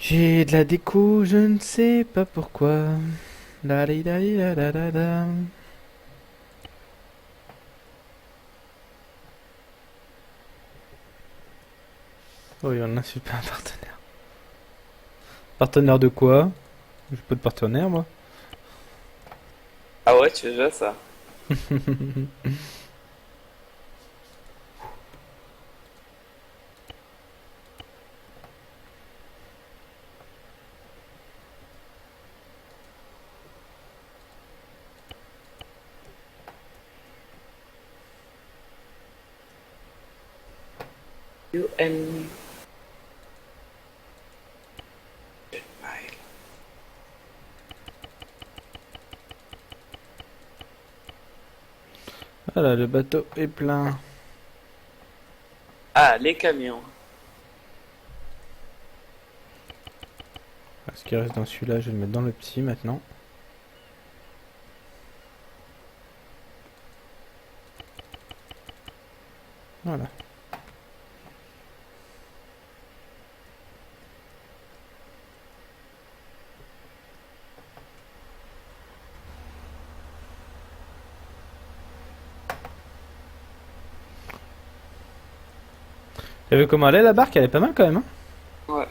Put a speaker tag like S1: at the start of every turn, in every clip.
S1: J'ai de la déco, je ne sais pas pourquoi. La li la li la la la la. Oh, il y en a super partenaire. Partenaire de quoi? J'ai pas de partenaire moi.
S2: Ah ouais, tu veux ça? You and me. Smile.
S1: Voilà, le bateau est plein.
S2: Ah, les camions.
S1: Ce qui reste dans celui-là, je vais le mettre dans le petit maintenant. Voilà. T'as vu comment elle est la barque? Elle est pas mal quand même, hein?
S2: Ouais.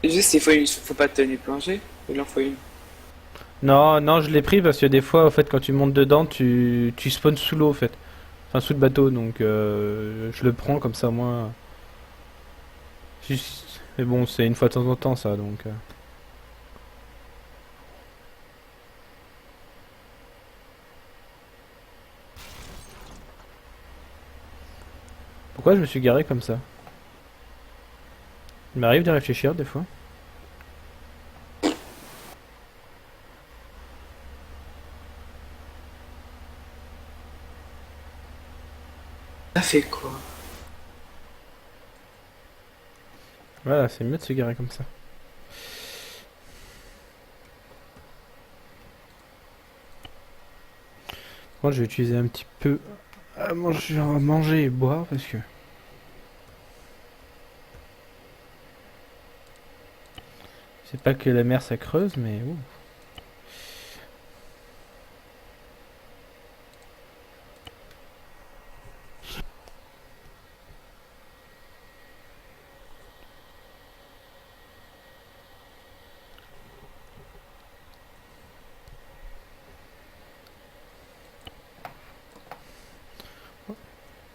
S2: Juste, faut pas tenir plongée. Il en faut une.
S1: Non, non, je l'ai pris parce que des fois, en fait, quand tu montes dedans, tu spawns sous l'eau, en fait. Enfin, sous le bateau, donc je le prends comme ça, moi. Mais bon, c'est une fois de temps en temps, ça, donc. Pourquoi je me suis garé comme ça? Il m'arrive de réfléchir des fois.
S2: Ça fait quoi?
S1: Voilà, c'est mieux de se garer comme ça. Moi, je vais utiliser un petit peu à manger et boire parce que c'est pas que la mer ça creuse, mais ouh.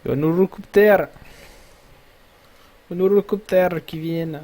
S1: Il y a un hélicoptère, un hélicoptère qui viennent.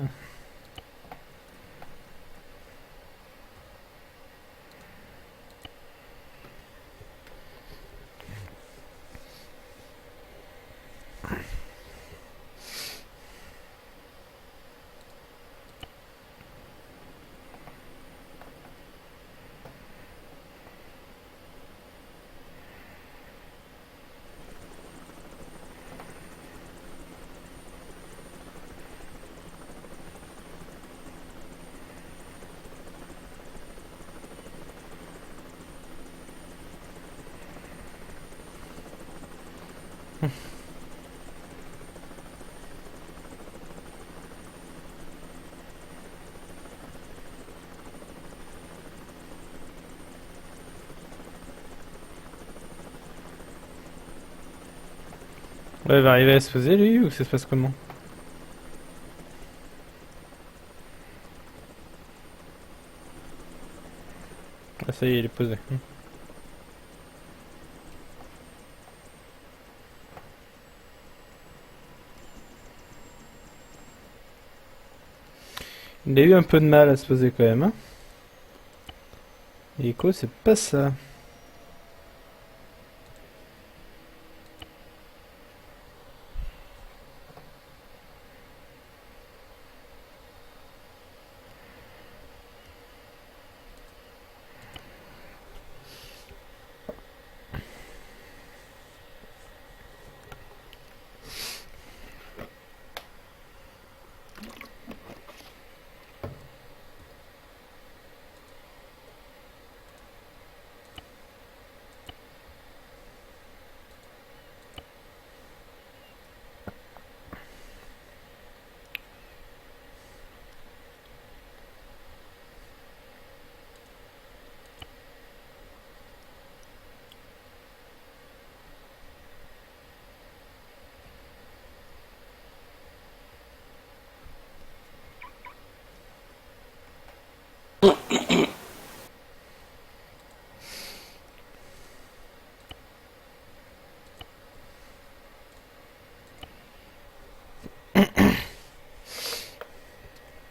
S1: Ouais, il va arriver à se poser lui ou ça se passe comment? Ah, ça y est, il est posé. Il a eu un peu de mal à se poser quand même, hein. Echo, c'est pas ça.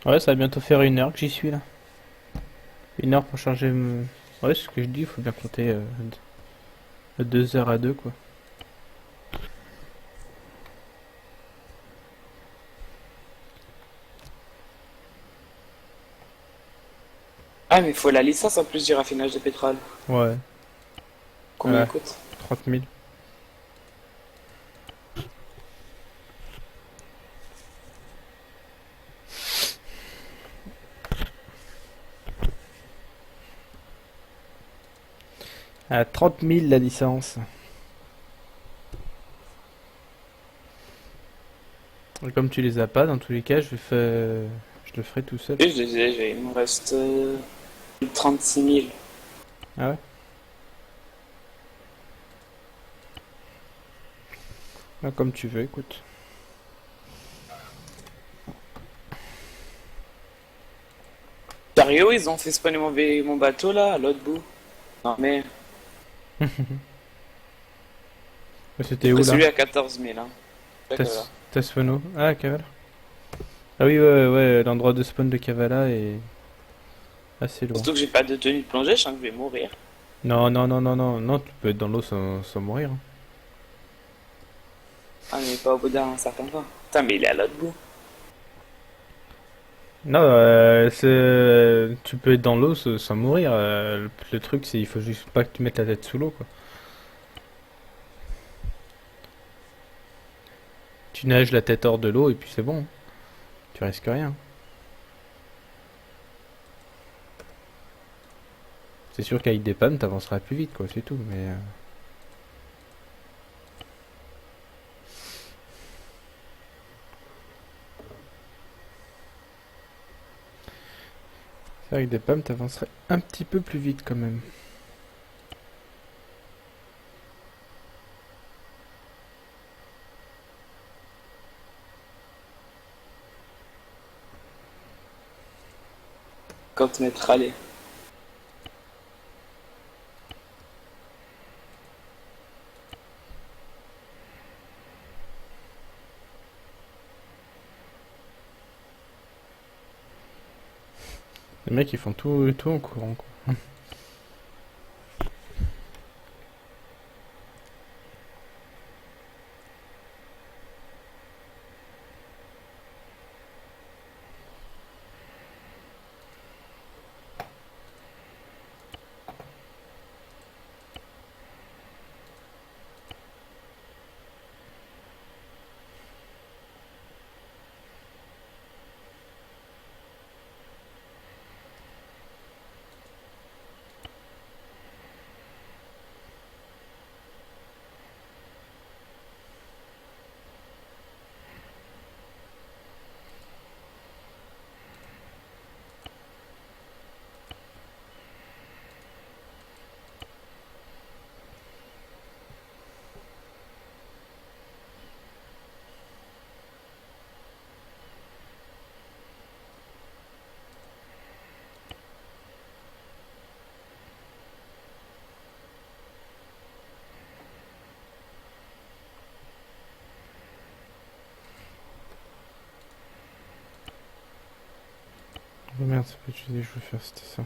S1: Ouais, ça va bientôt faire 1 heure que j'y suis là. 1 heure pour charger. Ouais, c'est ce que je dis, il faut bien compter 2 heures à deux quoi.
S2: Ah, mais faut la licence en plus du raffinage de pétrole.
S1: Ouais,
S2: Combien
S1: ouais,
S2: coûte?
S1: 30 000. À 30 000 la licence. Et comme tu les as pas, dans tous les cas, je le ferai tout seul.
S2: Oui, je disais, il me reste 36 000.
S1: Ah ouais? Ah, comme tu veux, écoute.
S2: Sérieux, ils ont fait spawner mon bateau là, à l'autre bout. Non mais,
S1: Mais
S2: j'ai
S1: c'était où
S2: pris
S1: là?
S2: celui à 14 000. Hein. D'accord.
S1: Tasfano. Ah, Kavala. Ah oui, ouais, ouais, l'endroit de spawn de Kavala est assez loin.
S2: Surtout que j'ai pas de tenue de plongée, je sens que je vais mourir.
S1: Non, non, non, non, non, non, tu peux être dans l'eau sans mourir, hein.
S2: Ah, mais pas au bout d'un certain temps. Putain, mais il est à l'autre bout.
S1: Non, tu peux être dans l'eau sans mourir. Le truc, c'est il faut juste pas que tu mettes la tête sous l'eau, quoi. Tu nages la tête hors de l'eau et puis c'est bon, hein. Tu risques rien. C'est sûr qu'avec des pannes, t'avanceras plus vite, quoi, c'est tout. Mais c'est vrai, avec des pommes, t'avancerais un petit peu plus vite quand même.
S2: Quand on est râlé.
S1: Les mecs, ils font tout en courant, quoi. Oh merde, c'est pas que je veux faire, c'était ça.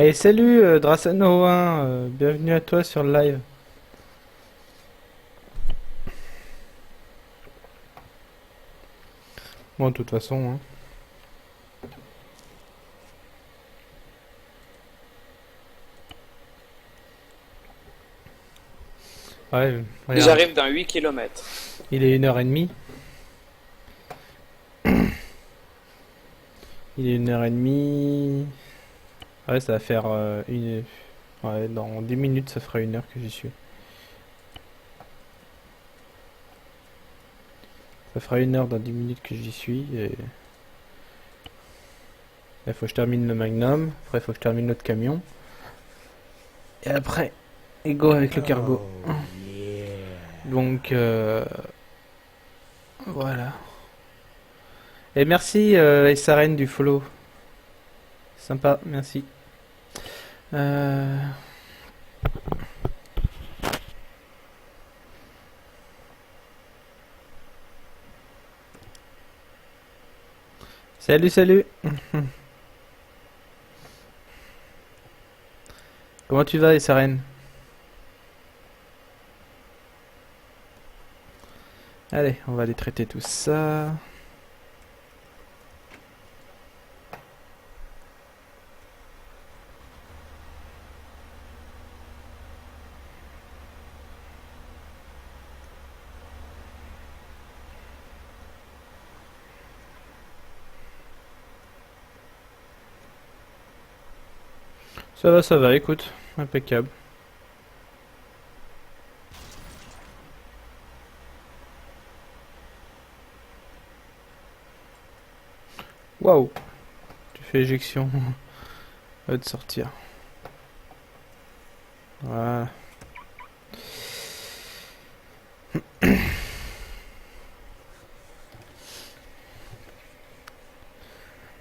S1: Eh salut Drasano1, bienvenue à toi sur le live. Bon, de toute façon, hein. Ouais,
S2: Et
S1: regarde.
S2: j'arrive dans 8 kilomètres.
S1: Il est 1h30. Il est 1h30. Ouais, ça va faire une. Ouais, dans 10 minutes, ça fera 1 heure que j'y suis. Ça fera 1 heure dans 10 minutes que j'y suis. Et il faut que je termine le Magnum. Après, il faut que je termine l'autre camion. Et après, et go avec le cargo. Donc, voilà. Et merci, Saren du follow. Sympa, merci. Euh, Salut, salut. Comment tu vas, Saren? Allez, on va aller traiter tout ça. Ça va, écoute. Impeccable. Waouh. Tu fais éjection. Va te sortir. Voilà.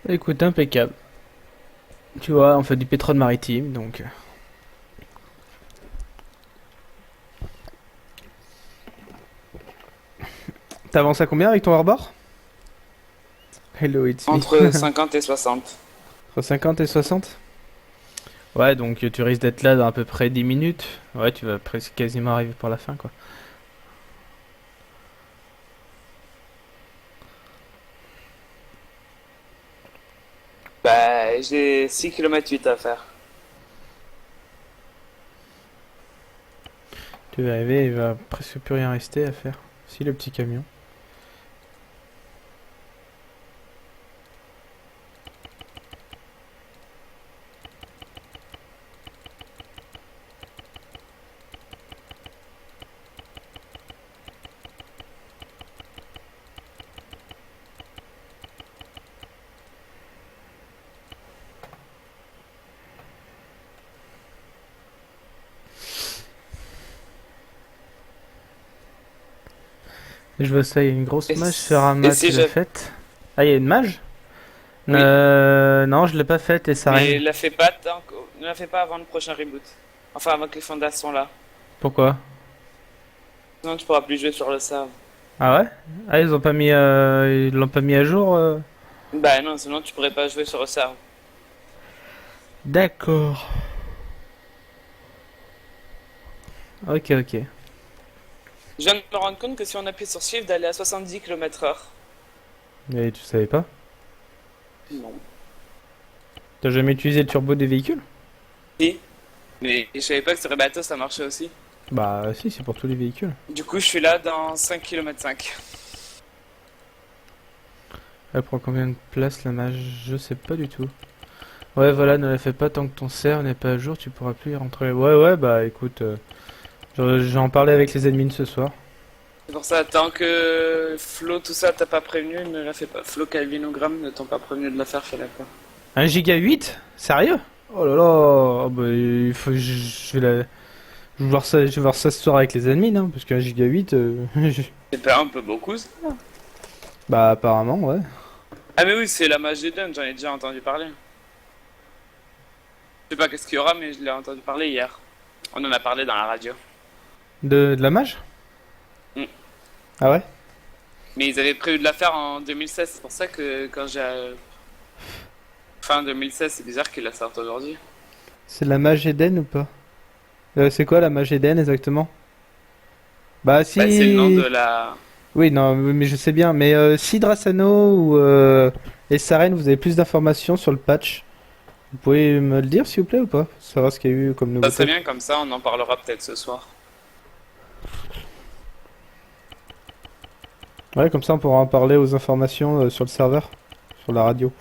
S1: Écoute, impeccable. Tu vois, on fait du pétrole maritime, donc... T'avances à combien avec ton harbor? Hello, it's me.
S2: Entre 50 et 60.
S1: Entre 50 et 60. Ouais, donc tu risques d'être là dans à peu près 10 minutes. Ouais, tu vas presque quasiment arriver pour la fin, quoi.
S2: Bah, j'ai 6 km 8 à faire.
S1: Tu vas arriver, il va presque plus rien rester à faire. Si, le petit camion. Je vois ça, il y a une grosse mage sur un
S2: Et
S1: match,
S2: si
S1: tu l'as
S2: je...
S1: faite. Ah, il y a une mage?
S2: Oui,
S1: Non, je l'ai pas faite, et ça
S2: mais
S1: reine.
S2: ne la fais pas avant le prochain reboot. Enfin, avant que les fondations là.
S1: Pourquoi?
S2: Sinon, tu pourras plus jouer sur le serve.
S1: Ah ouais? Ah, ils l'ont pas mis à jour
S2: Bah non, sinon tu pourrais pas jouer sur le serve.
S1: D'accord. Ok, ok.
S2: Je viens de me rendre compte que si on appuie sur Shift, d'aller à 70 km/h.
S1: Mais tu savais pas?
S2: Non.
S1: T'as jamais utilisé le turbo des véhicules?
S2: Si. Mais je savais pas que sur les bateaux ça marchait aussi.
S1: Bah si, c'est pour tous les véhicules.
S2: Du coup, je suis là dans 5 km 5.
S1: Elle prend combien de place la mage? Je sais pas du tout. Ouais, voilà, ne la fais pas tant que ton serve n'est pas à jour, tu pourras plus y rentrer. Ouais, ouais, bah écoute, j'en parlais avec les admins ce soir.
S2: C'est pour ça, tant que Flo, tout ça, t'as pas prévenu, ne la fais pas. Flo, Calvinogramme, ne t'ont pas prévenu de la faire, fais-la pas.
S1: 1 giga 8? Sérieux? Oh là là, oh bah, il faut, je vais la, je vais voir ça ce soir avec les admins, hein, parce qu'un giga 8,
S2: C'est pas un peu beaucoup ça?
S1: bah apparemment, ouais.
S2: Ah mais oui, c'est la magie Eden, j'en ai déjà entendu parler. Je sais pas qu'est-ce qu'il y aura, mais je l'ai entendu parler hier. On en a parlé dans la radio.
S1: De la mage?
S2: Mm.
S1: Ah ouais?
S2: Mais ils avaient prévu de la faire en 2016, c'est pour ça que quand j'ai... Fin 2016, c'est bizarre qu'ils la sortent aujourd'hui.
S1: C'est la mage Eden ou pas? C'est quoi la mage Eden exactement? Bah
S2: Bah, c'est le nom de
S1: si...
S2: la...
S1: Oui, non, mais je sais bien, mais si Drasano ou Essaren, vous avez plus d'informations sur le patch, vous pouvez me le dire s'il vous plaît ou pas? Savoir ce qu'il y a eu comme
S2: Ça serait
S1: nouveauté.
S2: bien comme ça, on en parlera peut-être ce soir.
S1: Ouais, comme ça on pourra en parler aux informations sur le serveur, sur la radio.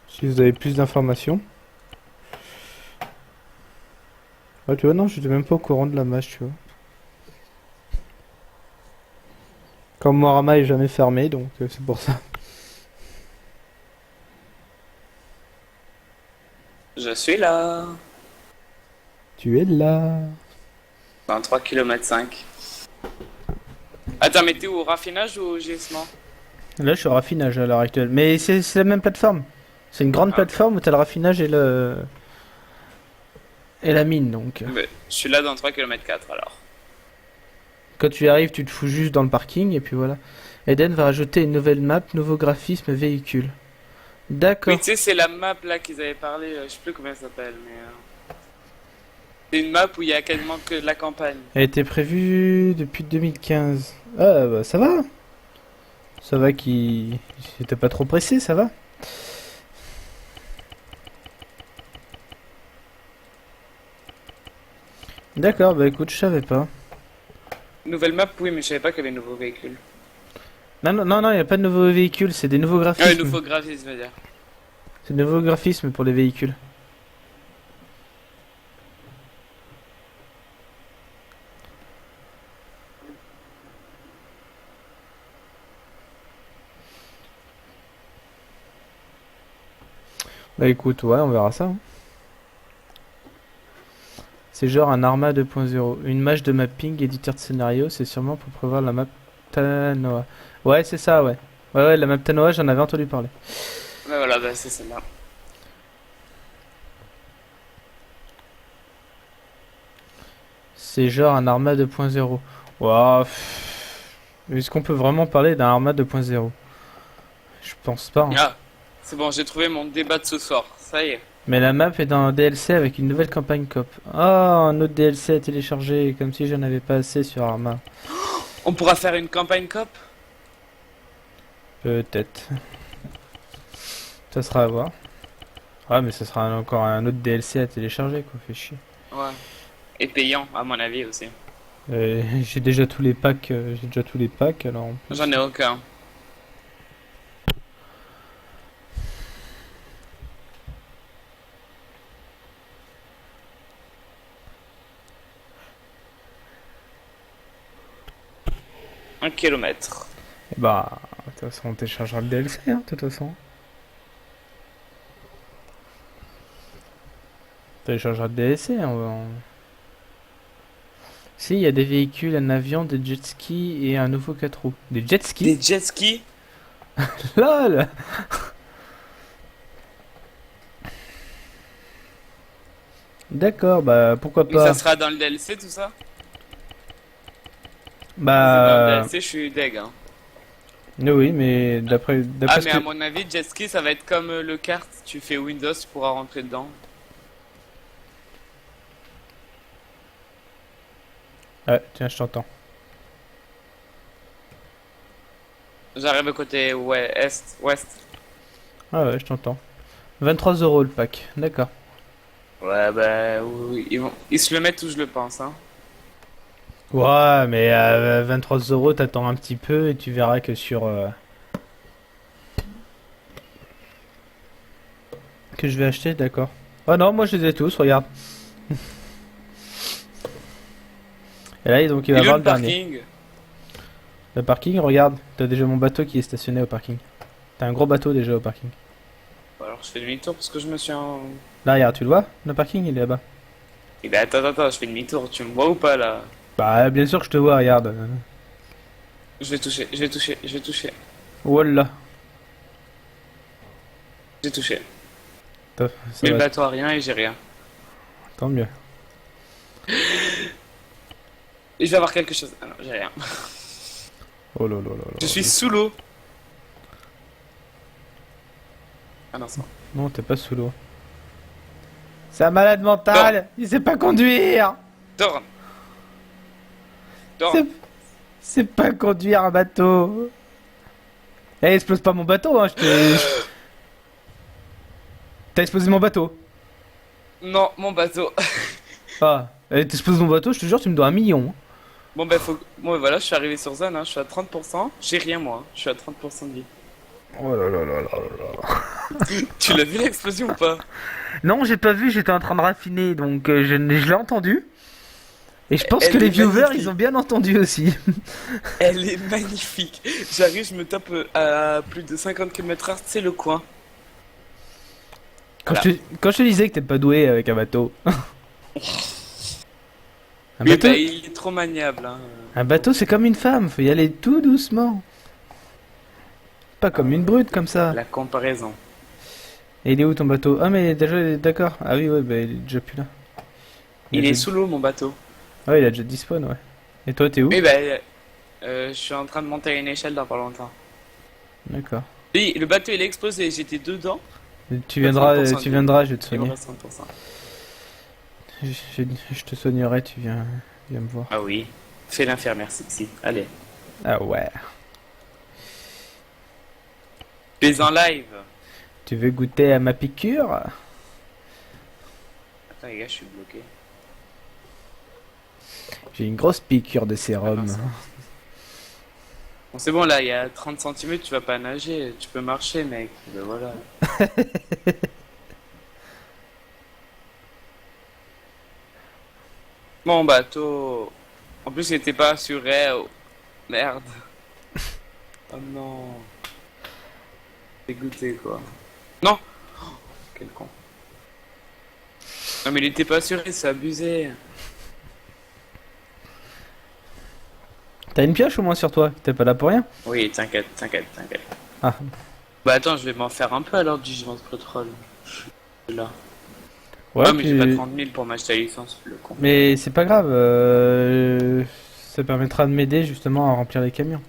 S1: Si vous avez plus d'informations. Ouais, tu vois, non, j'étais même pas au courant de la match, tu vois. Comme Morama est jamais fermé, donc c'est pour ça.
S2: Je suis là.
S1: Tu es là.
S2: 23 km 5. Attends, mais t'es où, au raffinage ou au gisement?
S1: Là, je suis au raffinage à l'heure actuelle. Mais c'est la même plateforme. C'est une grande
S2: Ah, ok.
S1: plateforme où t'as le raffinage et la mine, donc.
S2: Mais je suis là dans 3 km 4 alors.
S1: Quand tu y arrives, tu te fous juste dans le parking, et puis voilà. Eden va rajouter une nouvelle map, nouveau graphisme, véhicule.
S2: Oui,
S1: D'accord.
S2: tu sais, c'est la map là qu'ils avaient parlé, je sais plus comment elle s'appelle, mais. C'est une map où il y a quasiment que de la campagne.
S1: Elle était prévue depuis 2015. Ah, bah ça va. Ça va qui... J'étais pas trop pressé, ça va. D'accord, bah écoute, je savais pas.
S2: Nouvelle map, oui, mais je savais pas qu'il y avait de nouveaux véhicules.
S1: Non, non, non, non, il a pas de nouveaux véhicules, c'est des nouveaux
S2: Ah, le
S1: graphismes.
S2: nouveau graphisme, je veux dire.
S1: C'est des nouveaux graphismes pour les véhicules. Bah écoute, ouais, on verra ça, hein. C'est genre un Arma 2.0. Une match de mapping, éditeur de scénario, c'est sûrement pour prévoir la map Tanoa. Ouais, c'est ça, ouais. Ouais, ouais, la map Tanoa, j'en avais entendu parler.
S2: Ouais, voilà, bah, c'est celle-là.
S1: C'est genre un Arma 2.0. Ouah, est-ce qu'on peut vraiment parler d'un Arma 2.0? Je pense pas, hein.
S2: Ah, c'est bon, j'ai trouvé mon débat de ce soir. Ça y est.
S1: Mais la map est dans un DLC avec une nouvelle campagne coop. Oh, un autre DLC à télécharger, comme si j'en avais pas assez sur Arma.
S2: On pourra faire une campagne cop?
S1: Peut-être. Ça sera à voir. Ouais, mais ça sera encore un autre DLC à télécharger, quoi, fait chier.
S2: Ouais. Et payant, à mon avis aussi.
S1: J'ai déjà tous les packs, alors en
S2: J'en
S1: plus.
S2: ai aucun. Un kilomètre.
S1: Et bah, de toute façon, on téléchargera le DLC, hein, de toute façon. On téléchargera le DLC, hein, Si, il y a des véhicules, un avion, des jet skis et un nouveau 4 roues. Des jet skis?
S2: Des jet skis?
S1: LOL! D'accord, bah pourquoi
S2: Mais ça
S1: pas.
S2: sera dans le DLC tout ça? Si c'est dans le
S1: Bah,
S2: DLC, je suis deg, hein.
S1: oui, mais d'après
S2: Ah,
S1: d'après ce
S2: mais
S1: que.
S2: à mon avis, jet ski, ça va être comme le kart. Tu fais Windows, tu pourras rentrer dedans.
S1: Ouais, tiens, je t'entends.
S2: J'arrive à côté ouest.
S1: Ah ouais, je t'entends. 23 € le pack, d'accord.
S2: Ouais, bah, oui, ils se le mettent où je le pense, hein.
S1: Ouais, mais à 23 €, t'attends un petit peu et tu verras que que je vais acheter, d'accord. Oh non, moi je les ai tous, regarde. Et là, donc il va
S2: Il est où
S1: avoir
S2: le
S1: le dernier.
S2: parking?
S1: Le parking, regarde, t'as déjà mon bateau qui est stationné au parking. T'as un gros bateau déjà au parking.
S2: Alors, je fais demi-tour parce que je me suis en...
S1: Là, regarde, tu le vois? Le parking, il est là-bas.
S2: Eh ben, attends, je fais demi-tour. Tu me vois ou pas, là?
S1: Bah, bien sûr que je te vois, regarde.
S2: Je vais toucher.
S1: Voilà.
S2: J'ai touché.
S1: Ça
S2: Mais le
S1: va,
S2: bateau a rien et j'ai rien.
S1: tant mieux.
S2: Et je vais avoir quelque chose. Ah non, j'ai rien.
S1: Oh là là là
S2: Je
S1: là.
S2: suis sous l'eau. Ah non, c'est bon.
S1: Non, t'es pas sous l'eau. C'est un malade mental. Il sait pas conduire.
S2: Tourne. Tourne.
S1: C'est c'est pas conduire un bateau. Eh, explose pas mon bateau, hein. T'as explosé mon bateau.
S2: Non, mon bateau.
S1: Ah, t'exploses mon bateau, je te jure, tu me dois 1 million, hein.
S2: Bon, bah, bon, voilà, je suis arrivé sur zone, hein, je suis à 30%. J'ai rien, moi. Je suis à 30% de vie.
S1: Oh là là là là là.
S2: Tu l'as vu l'explosion ou pas?
S1: Non, j'ai pas vu, j'étais en train de raffiner, donc je l'ai entendu. Et je pense que
S2: Elle
S1: les
S2: est
S1: viewers, ils
S2: magnifique.
S1: ont bien entendu aussi.
S2: Elle est magnifique. J'arrive, je me tape à plus de 50 km/h, c'est le coin.
S1: Quand
S2: Voilà.
S1: quand je te disais que t'es pas doué avec un bateau. Un
S2: Oui,
S1: bateau,
S2: bah, il est trop maniable, hein.
S1: un bateau, c'est comme une femme, faut y aller tout doucement. Pas comme une brute comme ça.
S2: La comparaison.
S1: Et il est où ton bateau? Ah, mais déjà, d'accord. Ah oui, ouais, bah il est déjà plus là.
S2: Il est
S1: déjà...
S2: sous l'eau, mon bateau.
S1: Ouais, il a déjà despawn, ouais. Et toi, t'es où?
S2: Oui, bah, je suis en train de monter à une échelle dans pas longtemps.
S1: D'accord.
S2: Oui, le bateau il a explosé, j'étais dedans.
S1: Tu
S2: À
S1: viendras,
S2: 30%
S1: tu
S2: de vie.
S1: viendras, je vais te
S2: Il me
S1: soigner.
S2: reste 30%.
S1: Je, je te soignerai, tu viens me voir.
S2: Ah oui. Fais l'infirmière sexy. Allez.
S1: Ah ouais.
S2: Tu es en live.
S1: Tu veux goûter à ma piqûre?
S2: Attends, les gars, je suis bloqué.
S1: J'ai une grosse piqûre de
S2: Ah
S1: sérum.
S2: mince. Bon, c'est bon, là, il y a 30 cm, tu vas pas nager. Tu peux marcher, mec. Ben voilà. Mon bateau. En plus, il était pas assuré. Oh. Merde. Oh non. Dégoûté, quoi. Non. Quel con. Non, mais il était pas assuré, c'est abusé.
S1: T'as une pioche au moins sur toi? T'es pas là pour rien?
S2: Oui, t'inquiète, t'inquiète, t'inquiète.
S1: Ah.
S2: Bah attends, je vais m'en faire un peu alors du gisement de pétrole. Je suis là.
S1: Ouais,
S2: Ah, mais j'ai pas
S1: tu...
S2: 30 000 pour m'acheter la licence, le con.
S1: Mais c'est pas grave. Ça permettra de m'aider justement à remplir les camions.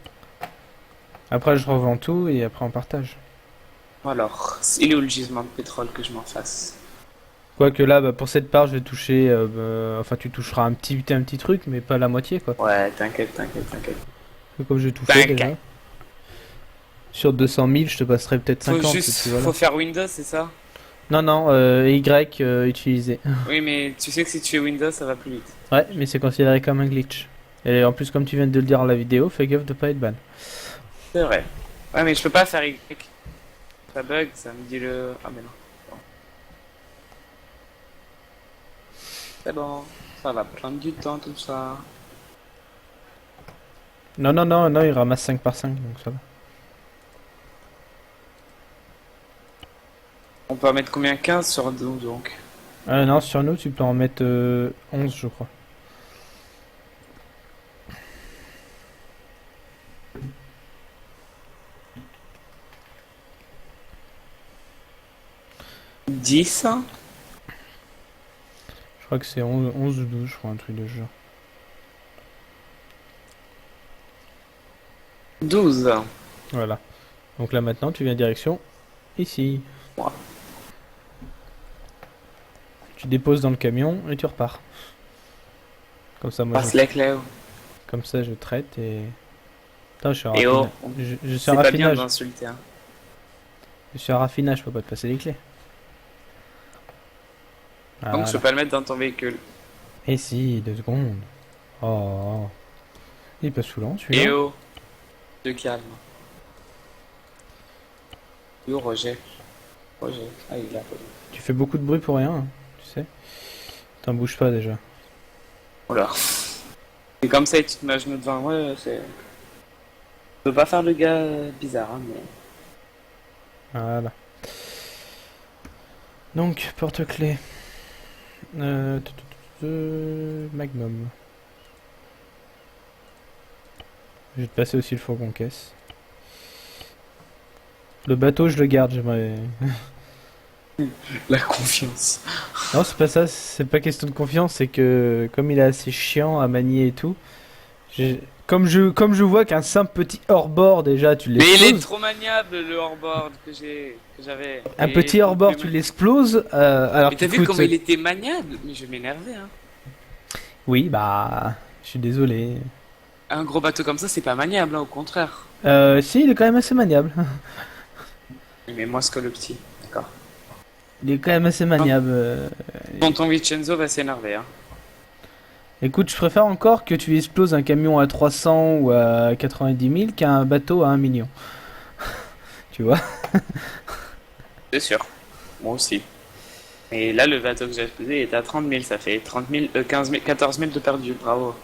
S1: Après, je revends tout et après on partage.
S2: Alors, il est où le gisement de pétrole que je m'en fasse?
S1: Quoique là, bah, pour cette part, je vais toucher. Enfin, tu toucheras un petit truc, mais pas la moitié, quoi.
S2: Ouais, t'inquiète, t'inquiète, t'inquiète.
S1: Comme j'ai tout fait déjà.
S2: T'inquiète.
S1: Sur 200 000, je te passerai peut-être
S2: Faut
S1: 50.
S2: juste,
S1: Et puis voilà.
S2: faut faire Windows, c'est ça?
S1: Non, non, Y utilisé.
S2: Oui, mais tu sais que si tu fais Windows, ça va plus vite.
S1: Ouais, mais c'est considéré comme un glitch. Et en plus, comme tu viens de le dire dans la vidéo, fais gaffe de pas être ban.
S2: C'est vrai. Ouais, mais je peux pas faire Y. Ça bug, ça me dit le... Ah, mais non. Bon. C'est bon. Ça va prendre du temps, tout ça.
S1: Non, non, non, non, il ramasse 5 par 5, donc ça va.
S2: On peut en mettre combien? 15 sur 12, donc.
S1: Non, sur nous, tu peux en mettre 11, je crois.
S2: Dix.
S1: Je crois que c'est 11 ou 12, je crois, un truc de ce genre.
S2: 12.
S1: Voilà. Donc là, maintenant, tu viens direction ici.
S2: Ouais.
S1: Tu déposes dans le camion et tu repars. Comme ça, moi,
S2: Passe les clés.
S1: comme ça, je traite et... Attends, je suis en
S2: Et oh,
S1: raffinage. Je suis
S2: c'est
S1: en
S2: pas bien
S1: raffinage.
S2: d'insulter. Hein.
S1: Je suis en raffinage, je peux pas te passer les clés.
S2: Donc je peux
S1: Voilà.
S2: pas le mettre dans ton véhicule.
S1: Et si, 2 secondes. Oh. Il est pas saoulant,
S2: Et
S1: celui-là.
S2: oh, te calme. Yo, Roger. Roger. Ah, il est là.
S1: Tu fais beaucoup de bruit pour rien, hein, tu sais. T'en bouges pas déjà.
S2: Oula. C'est comme ça et tu te mets à genoux devant. Ouais, c'est... Je peux pas faire le gars bizarre, hein, mais...
S1: Voilà. Donc, porte-clés. Magnum. Je vais te passer aussi le fourgon caisse. Le bateau, je le garde, j'aimerais...
S2: La confiance.
S1: Non, c'est pas ça, c'est pas question de confiance, c'est que comme il est assez chiant à manier et tout, comme je vois qu'un simple petit hors-bord déjà, tu
S2: Mais il est
S1: l'exploses.
S2: trop maniable le hors-board que j'avais.
S1: Un
S2: Et
S1: petit hors-bord, tu l'exploses, alors
S2: Mais t'as
S1: qu'il
S2: vu
S1: coûte...
S2: comment il était maniable? Mais je m'énervais, hein.
S1: Oui, bah... Je suis désolé.
S2: Un gros bateau comme ça, c'est pas maniable, hein, au contraire.
S1: Si, il est quand même assez maniable.
S2: Mais moi, c'est que le petit. D'accord.
S1: Il est quand même assez maniable.
S2: Tonton Vincenzo va s'énerver, hein.
S1: Écoute, je préfère encore que tu exploses un camion à 300 ou à 90 000 qu'un bateau à 1 million. Tu vois?
S2: C'est sûr. Moi aussi. Et là, le bateau que j'ai explosé est à 30 000. Ça fait 30 000, 15 000, 14 000 de perdu. Bravo.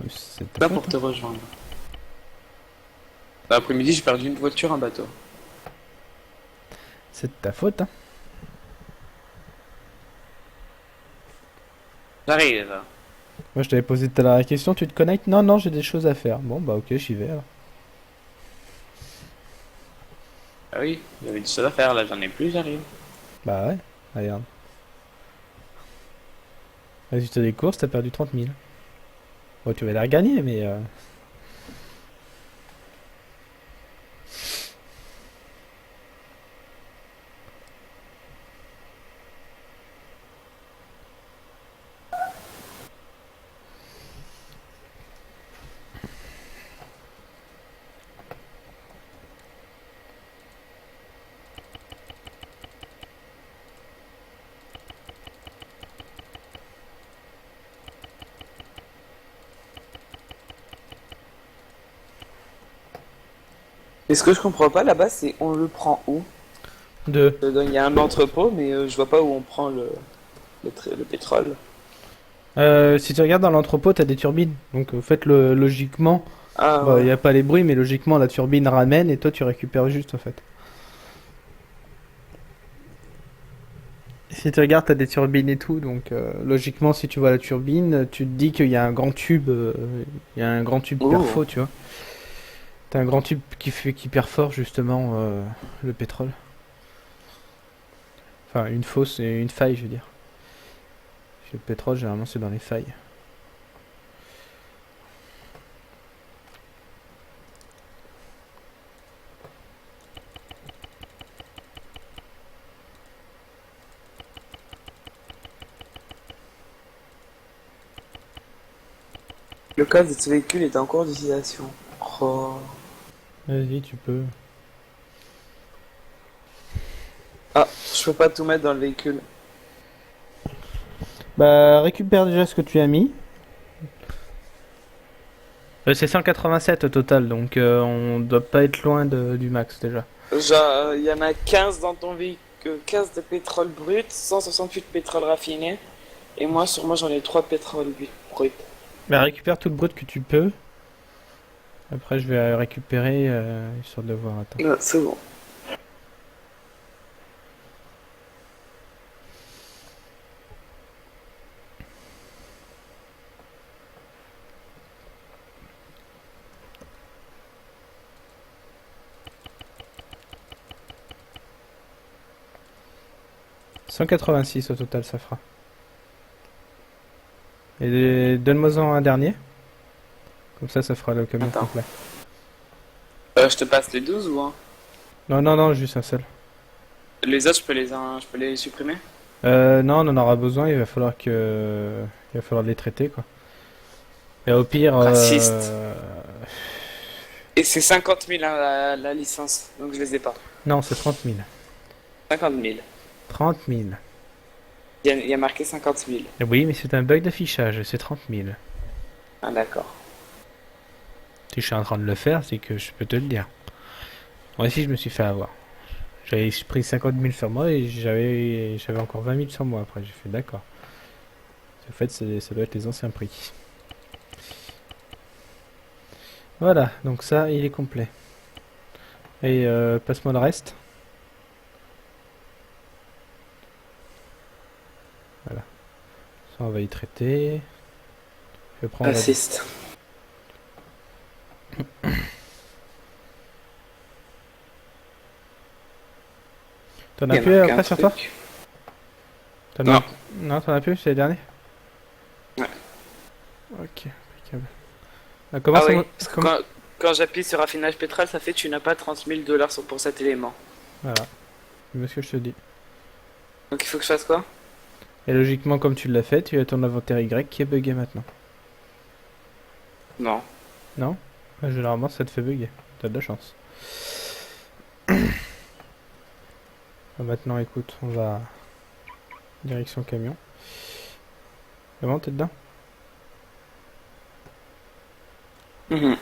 S1: C'est de ta
S2: Pas
S1: faute,
S2: pour
S1: hein.
S2: te rejoindre. L'après-midi, j'ai perdu une voiture, un bateau.
S1: C'est de ta faute, hein.
S2: J'arrive.
S1: Moi, je t'avais posé tout à l'heure la question, tu te connectes? Non, non, j'ai des choses à faire. Bon, bah ok, j'y vais alors.
S2: Ah oui, j'avais des choses à faire. Là, j'en ai plus, j'arrive.
S1: Bah ouais, regarde. Résultat des courses, t'as perdu 30 000. Bon, tu vas les regagner, mais...
S2: Et ce que je comprends pas là-bas, c'est on le prend où?
S1: Deux.
S2: Il y a un entrepôt, mais je vois pas où on prend le pétrole.
S1: Si tu regardes dans l'entrepôt, t'as des turbines. Donc, en fait, logiquement...
S2: Ah
S1: Bah,
S2: ouais.
S1: y a pas les bruits, mais logiquement, la turbine ramène et toi, tu récupères juste, en fait. Si tu regardes, t'as des turbines et tout, donc logiquement, si tu vois la turbine, tu te dis qu'il y a un grand tube, il y a un grand tube
S2: Oh.
S1: perfo, tu vois. T'as un grand tube qui perfore justement le pétrole. Enfin, une fosse et une faille, je veux dire. Parce que le pétrole, généralement, c'est dans les failles.
S2: Le code de ce véhicule est en cours d'utilisation. Oh.
S1: Vas-y, tu peux.
S2: Ah, je peux pas tout mettre dans le véhicule.
S1: Bah, récupère déjà ce que tu as mis. C'est 187 au total, donc on doit pas être loin du max déjà.
S2: Genre, il y en a 15 dans ton véhicule, 15 de pétrole brut, 168 pétrole raffiné. Et moi, sur moi, j'en ai 3 pétrole brut.
S1: Bah, récupère tout le brut que tu peux. Après, je vais récupérer, histoire de voir. Attends.
S2: Ah, c'est bon.
S1: 186 au total, ça fera. Et donne-moi-en un dernier. Comme ça fera le camion
S2: Attends.
S1: complet.
S2: Je te passe les 12 ou un?
S1: Non, non, non, juste un seul.
S2: Les autres, je peux les supprimer?
S1: Non, on en aura besoin, il va falloir les traiter, quoi. Et au pire,
S2: Raciste. Et c'est 50 000 hein, la licence, donc je les ai pas.
S1: non, c'est 30 000.
S2: 50 000.
S1: 30 000.
S2: Il y a marqué 50 000.
S1: Oui, mais c'est un bug d'affichage, c'est 30 000.
S2: Ah d'accord.
S1: Si je suis en train de le faire, c'est que je peux te le dire. Moi aussi, je me suis fait avoir. J'avais pris 50 000 sur moi et j'avais encore 20 000 sur moi après. J'ai fait d'accord. En fait, ça doit être les anciens prix. Voilà, donc ça, il est complet. Et passe-moi le reste. Voilà. Ça, on va y traiter. Je vais prendre.
S2: Raciste.
S1: T'en
S2: Il y
S1: as
S2: a
S1: plus
S2: marqué un
S1: après sur toi?
S2: truc.
S1: T'en
S2: Non.
S1: as... Non, t'en as plus, c'est les derniers?
S2: Ouais.
S1: Ok, impeccable. Comment
S2: Ah
S1: ça...
S2: oui, parce que quand j'appuie sur raffinage pétrole, ça fait que tu n'as pas 30 000 dollars pour cet élément.
S1: Voilà, c'est ce que je te dis.
S2: Donc il faut que je fasse quoi?
S1: Et logiquement, comme tu l'as fait, tu as ton inventaire Y qui est bugué maintenant.
S2: Non.
S1: Non? Généralement, ça te fait bugger. T'as de la chance. Maintenant, écoute, on va... Direction camion. Comment t'es dedans?
S2: Mhm.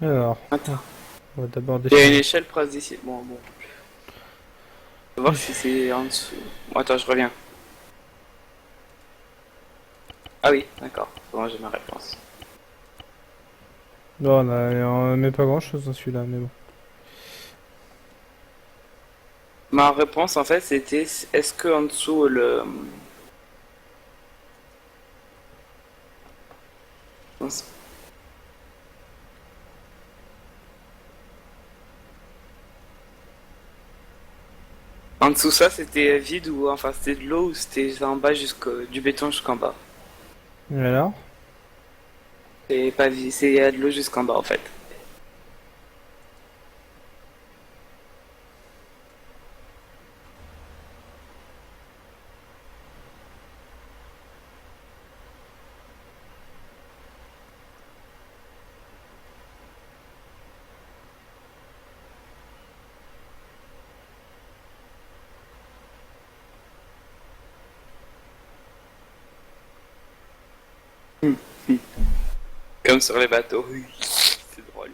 S1: Alors,
S2: Attends.
S1: on va d'abord
S2: Il y a une
S1: définir.
S2: échelle proche d'ici. Bon. On va voir si c'est en dessous. Bon, attends, je reviens. Ah oui, d'accord. Bon, j'ai ma réponse.
S1: Non, on met pas grand chose dans celui-là, mais bon.
S2: Ma réponse, en fait, c'était est-ce que en dessous le. En dessous ça, c'était vide ou enfin c'était de l'eau ou c'était en bas jusqu'au du béton jusqu'en bas.
S1: Et alors?
S2: C'est pas vide, c'est il y a de l'eau jusqu'en bas en fait. Comme sur les bateaux. Oui. C'est drôle.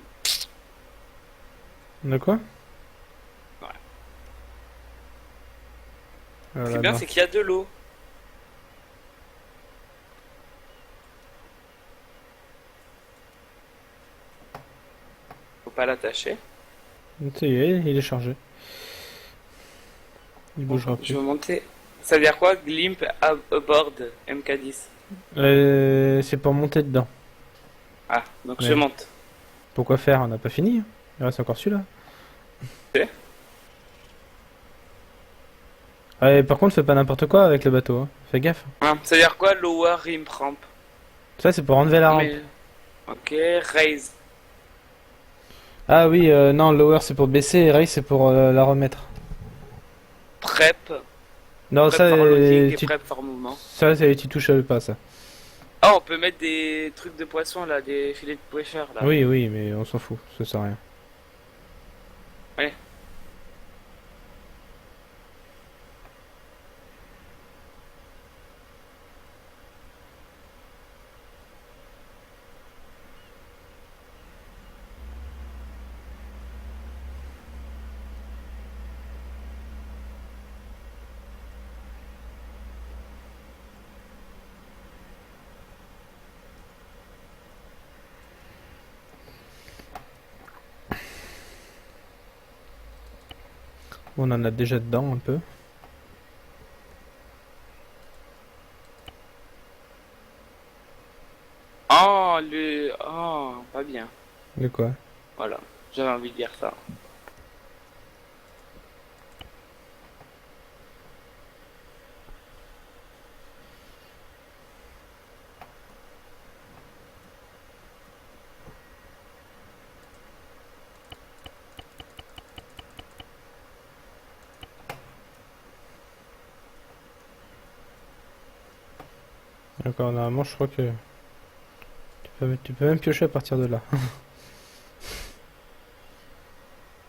S1: De quoi?
S2: Ouais. Ce qui est
S1: Voilà,
S2: bien,
S1: non.
S2: c'est qu'il y a de l'eau. Faut pas l'attacher.
S1: Ça y est, il est chargé. Il
S2: Bon,
S1: bougera
S2: je
S1: plus.
S2: vais monter. Ça veut dire quoi? Glimp aboard MK10.
S1: C'est pour monter dedans.
S2: Ah, donc je
S1: Mais
S2: monte.
S1: pourquoi faire? On n'a pas fini, hein. Il reste encore celui-là.
S2: Ok.
S1: Ouais, par contre, fais pas n'importe quoi avec le bateau, hein. Fais gaffe.
S2: Ah, ça veut dire quoi? Lower rim ramp.
S1: Ça, c'est pour enlever la rampe.
S2: Mais. Ok, raise.
S1: Ah oui, non, lower c'est pour baisser et raise c'est pour la remettre.
S2: Prep.
S1: Non,
S2: Prep
S1: ça,
S2: for loading et prep for mouvement.
S1: tu touches pas ça.
S2: Ah, on peut mettre des trucs de poisson là, des filets de pêcheurs là.
S1: Oui, oui, mais on s'en fout, ça sert à rien.
S2: Ouais.
S1: On en a déjà dedans un peu.
S2: Oh, le. Oh, pas bien.
S1: De quoi?
S2: Voilà. J'avais envie de dire ça.
S1: D'accord, normalement, je crois que tu peux même piocher à partir de là.
S2: Je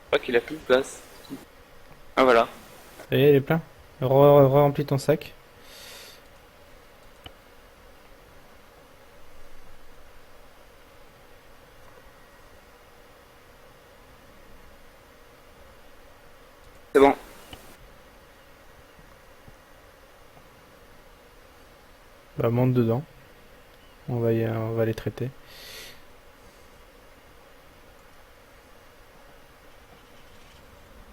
S2: crois qu'il a plus de place. Ah, voilà.
S1: Ça y est, il est plein? Remplis ton sac.
S2: C'est bon.
S1: Bah monte dedans. On va les traiter.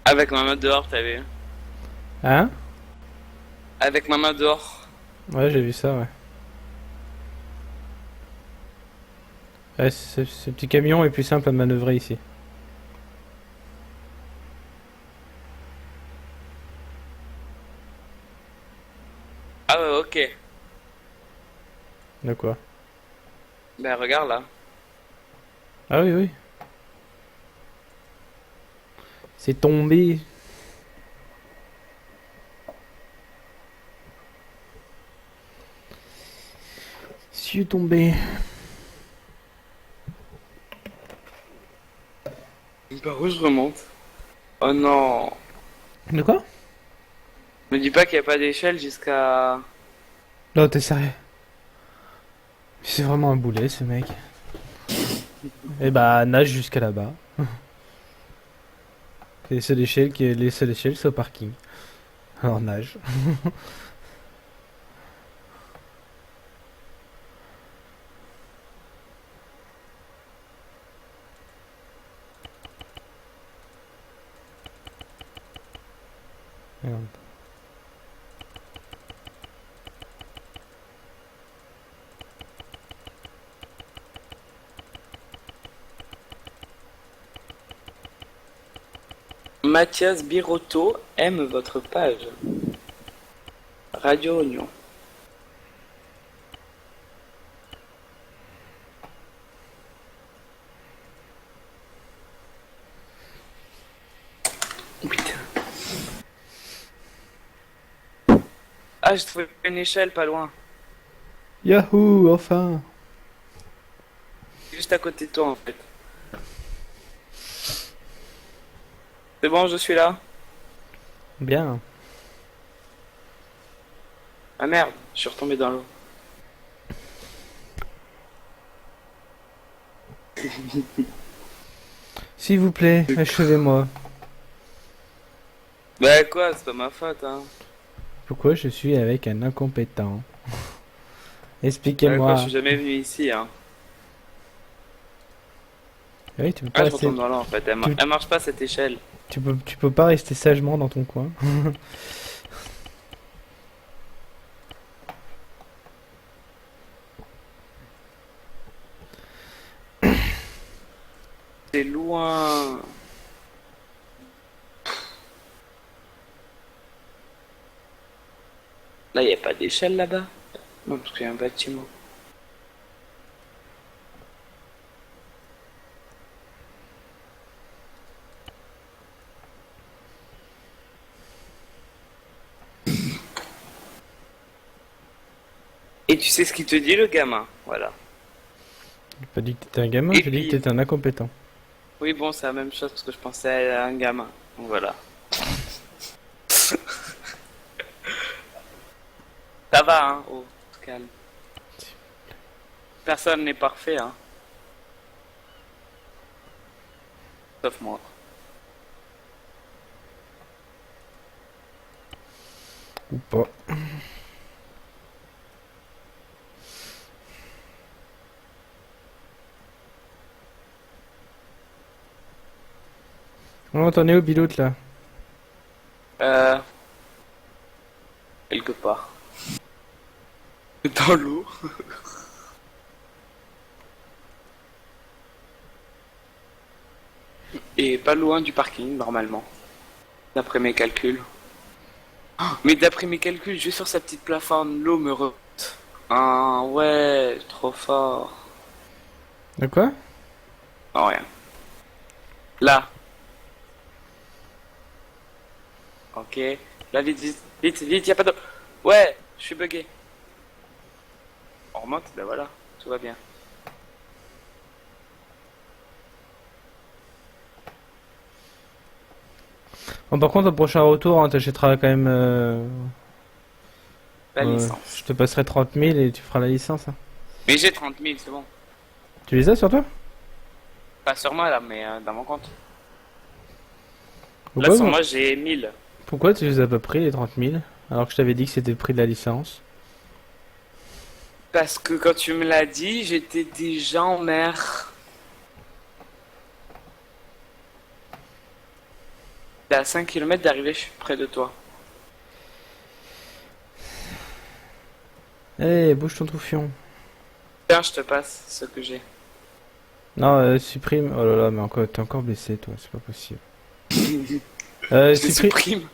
S2: Avec ma main dehors, t'as vu?
S1: Hein?
S2: Avec ma main dehors.
S1: Ouais, j'ai vu ça, ouais. Ouais, ce petit camion est plus simple à manœuvrer ici.
S2: Ah ouais, ok.
S1: De quoi?
S2: Ben regarde là.
S1: Ah oui, oui. C'est tombé. C'est tombé.
S2: Par où je remonte? Oh non.
S1: De quoi?
S2: Me dis pas qu'il n'y a pas d'échelle jusqu'à...
S1: Non, t'es sérieux? C'est vraiment un boulet, ce mec. Et bah, nage jusqu'à là-bas. Les seules échelles, c'est au parking. Alors nage. Merde.
S2: Mathias Birotteau aime votre page. Radio Oignon. Oh, putain. Ah, j'ai trouvé une échelle pas loin.
S1: Yahoo, enfin!
S2: Juste à côté de toi en fait. C'est bon, je suis là.
S1: Bien.
S2: Ah merde, je suis retombé dans l'eau.
S1: S'il vous plaît, achevez-moi.
S2: Bah quoi, c'est pas ma faute hein.
S1: Pourquoi je suis avec un incompétent?
S2: Bah quoi, je
S1: Expliquez-moi.
S2: suis jamais venu ici hein.
S1: Oui, tu peux pas
S2: Ah, je
S1: rester,
S2: retombe dans l'eau en fait.
S1: tu,
S2: Elle marche pas cette échelle.
S1: tu peux pas rester sagement dans ton coin.
S2: C'est loin. Là, y a pas d'échelle là-bas. Non, parce qu'il y a un bâtiment. Et tu sais ce qu'il te dit le gamin. Voilà.
S1: J'ai pas dit que t'étais un gamin,
S2: Et
S1: j'ai dit que
S2: puis,
S1: t'étais un incompétent.
S2: oui, bon, c'est la même chose parce que je pensais à un gamin. Donc voilà. Ça va, hein. Oh, calme. Personne n'est parfait, hein. Sauf moi.
S1: Ou pas. Oh, t'en es où, Biloute, là?
S2: Euh, quelque part. Dans l'eau. Et pas loin du parking, normalement. D'après mes calculs. Mais d'après mes calculs, juste sur sa petite plateforme, l'eau me remonte. Ah ouais, trop fort.
S1: De quoi?
S2: Oh, rien. Là. Ok. Là, vite, vite, vite, vite, y a pas de... Ouais, je suis bugué. On remonte, ben voilà, tout va bien.
S1: Bon, par contre, au prochain retour, hein, t'achèteras quand même.
S2: La licence.
S1: Je te passerai 30 000 et tu feras la licence. Hein.
S2: Mais j'ai 30 000, c'est bon.
S1: Tu les as sur toi?
S2: Pas sur moi là, mais dans mon compte.
S1: Pourquoi,
S2: Là, sur moi, j'ai 1000.
S1: pourquoi tu les as pas pris les 30 000 alors que je t'avais dit que c'était le prix de la licence?
S2: Parce que quand tu me l'as dit, j'étais déjà en mer. T'es à 5 km d'arriver, je suis près de toi.
S1: Eh, bouge ton troufion.
S2: Tiens, je te passe ce que j'ai.
S1: Non, supprime. Oh là là, mais encore, t'es encore blessé, toi, c'est pas possible.
S2: Je
S1: Supprime,
S2: supprime.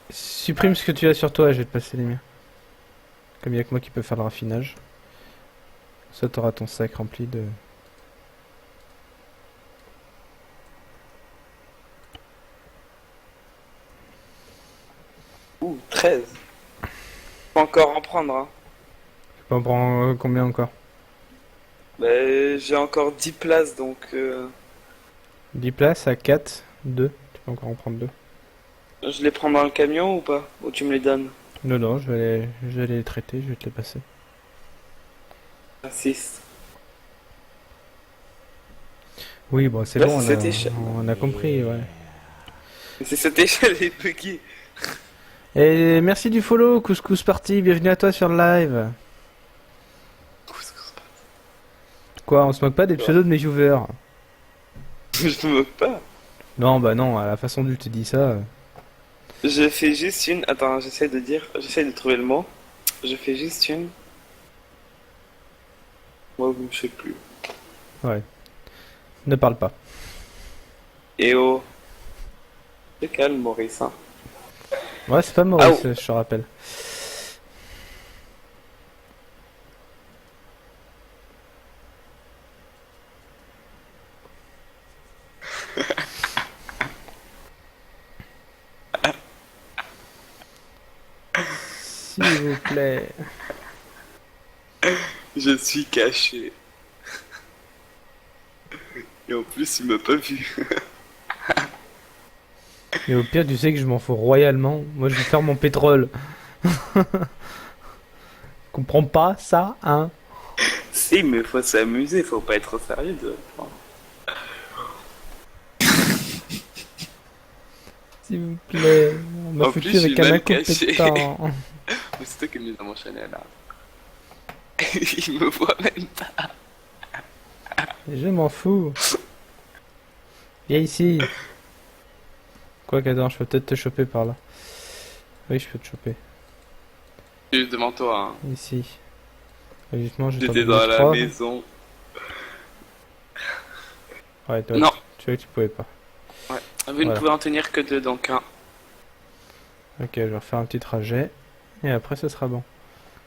S1: supprime ce que tu as sur toi, je vais te passer les miens. Comme il y a que moi qui peux faire le raffinage. Ça, t'auras ton sac rempli de.
S2: Ouh, 13. Faut encore en prendre, hein.
S1: Tu peux en prendre combien encore?
S2: Bah, j'ai encore 10 places, donc
S1: 10 places à 4, 2. Tu peux encore en prendre 2.
S2: je les prends dans le camion ou pas? Ou tu me les donnes?
S1: Non, non, je vais les traiter, je vais te les passer.
S2: 6.
S1: Oui, bon, c'est
S2: Là,
S1: bon,
S2: c'est cette échelle.
S1: on a compris, ouais.
S2: C'est cette échelle est buggée.
S1: Et merci du follow, Couscous Party, bienvenue à toi sur le live. Quoi, on se moque pas des pseudos de mes viewers?
S2: Je me moque pas.
S1: Non, bah non, à la façon dont tu te dis ça.
S2: Je fais juste une. Attends, j'essaie de trouver le mot. Je fais juste une. Moi, je sais plus.
S1: Ouais. Ne parle pas.
S2: Et oh. C'est calme, Maurice. Hein.
S1: Ouais, c'est pas Maurice,
S2: Ah,
S1: je te rappelle. S'il vous plaît.
S2: Je suis caché. Et en plus, il m'a pas vu.
S1: Et au pire, tu sais que je m'en fous royalement. Moi, je vais faire mon pétrole. Comprends pas ça, hein?
S2: Si, mais faut s'amuser, faut pas être sérieux de.
S1: S'il vous plaît. On m'a
S2: En
S1: foutu
S2: plus, je
S1: avec
S2: suis
S1: un
S2: mal caché.
S1: incompétent.
S2: Mais c'est toi qui me mis dans mon Chanel là. Il me voit même pas.
S1: Je m'en fous. Viens ici. Quoi qu'attends, je peux peut-être te choper par là. Oui, je peux te choper.
S2: Juste devant toi. Hein.
S1: Ici. Et justement, je
S2: J'étais dans la maison.
S1: Ouais, toi,
S2: Non.
S1: tu vois que tu pouvais pas.
S2: Ouais. Vous ne pouvez en tenir que deux, donc un.
S1: Ok, je vais refaire un petit trajet. Et après, ce sera bon.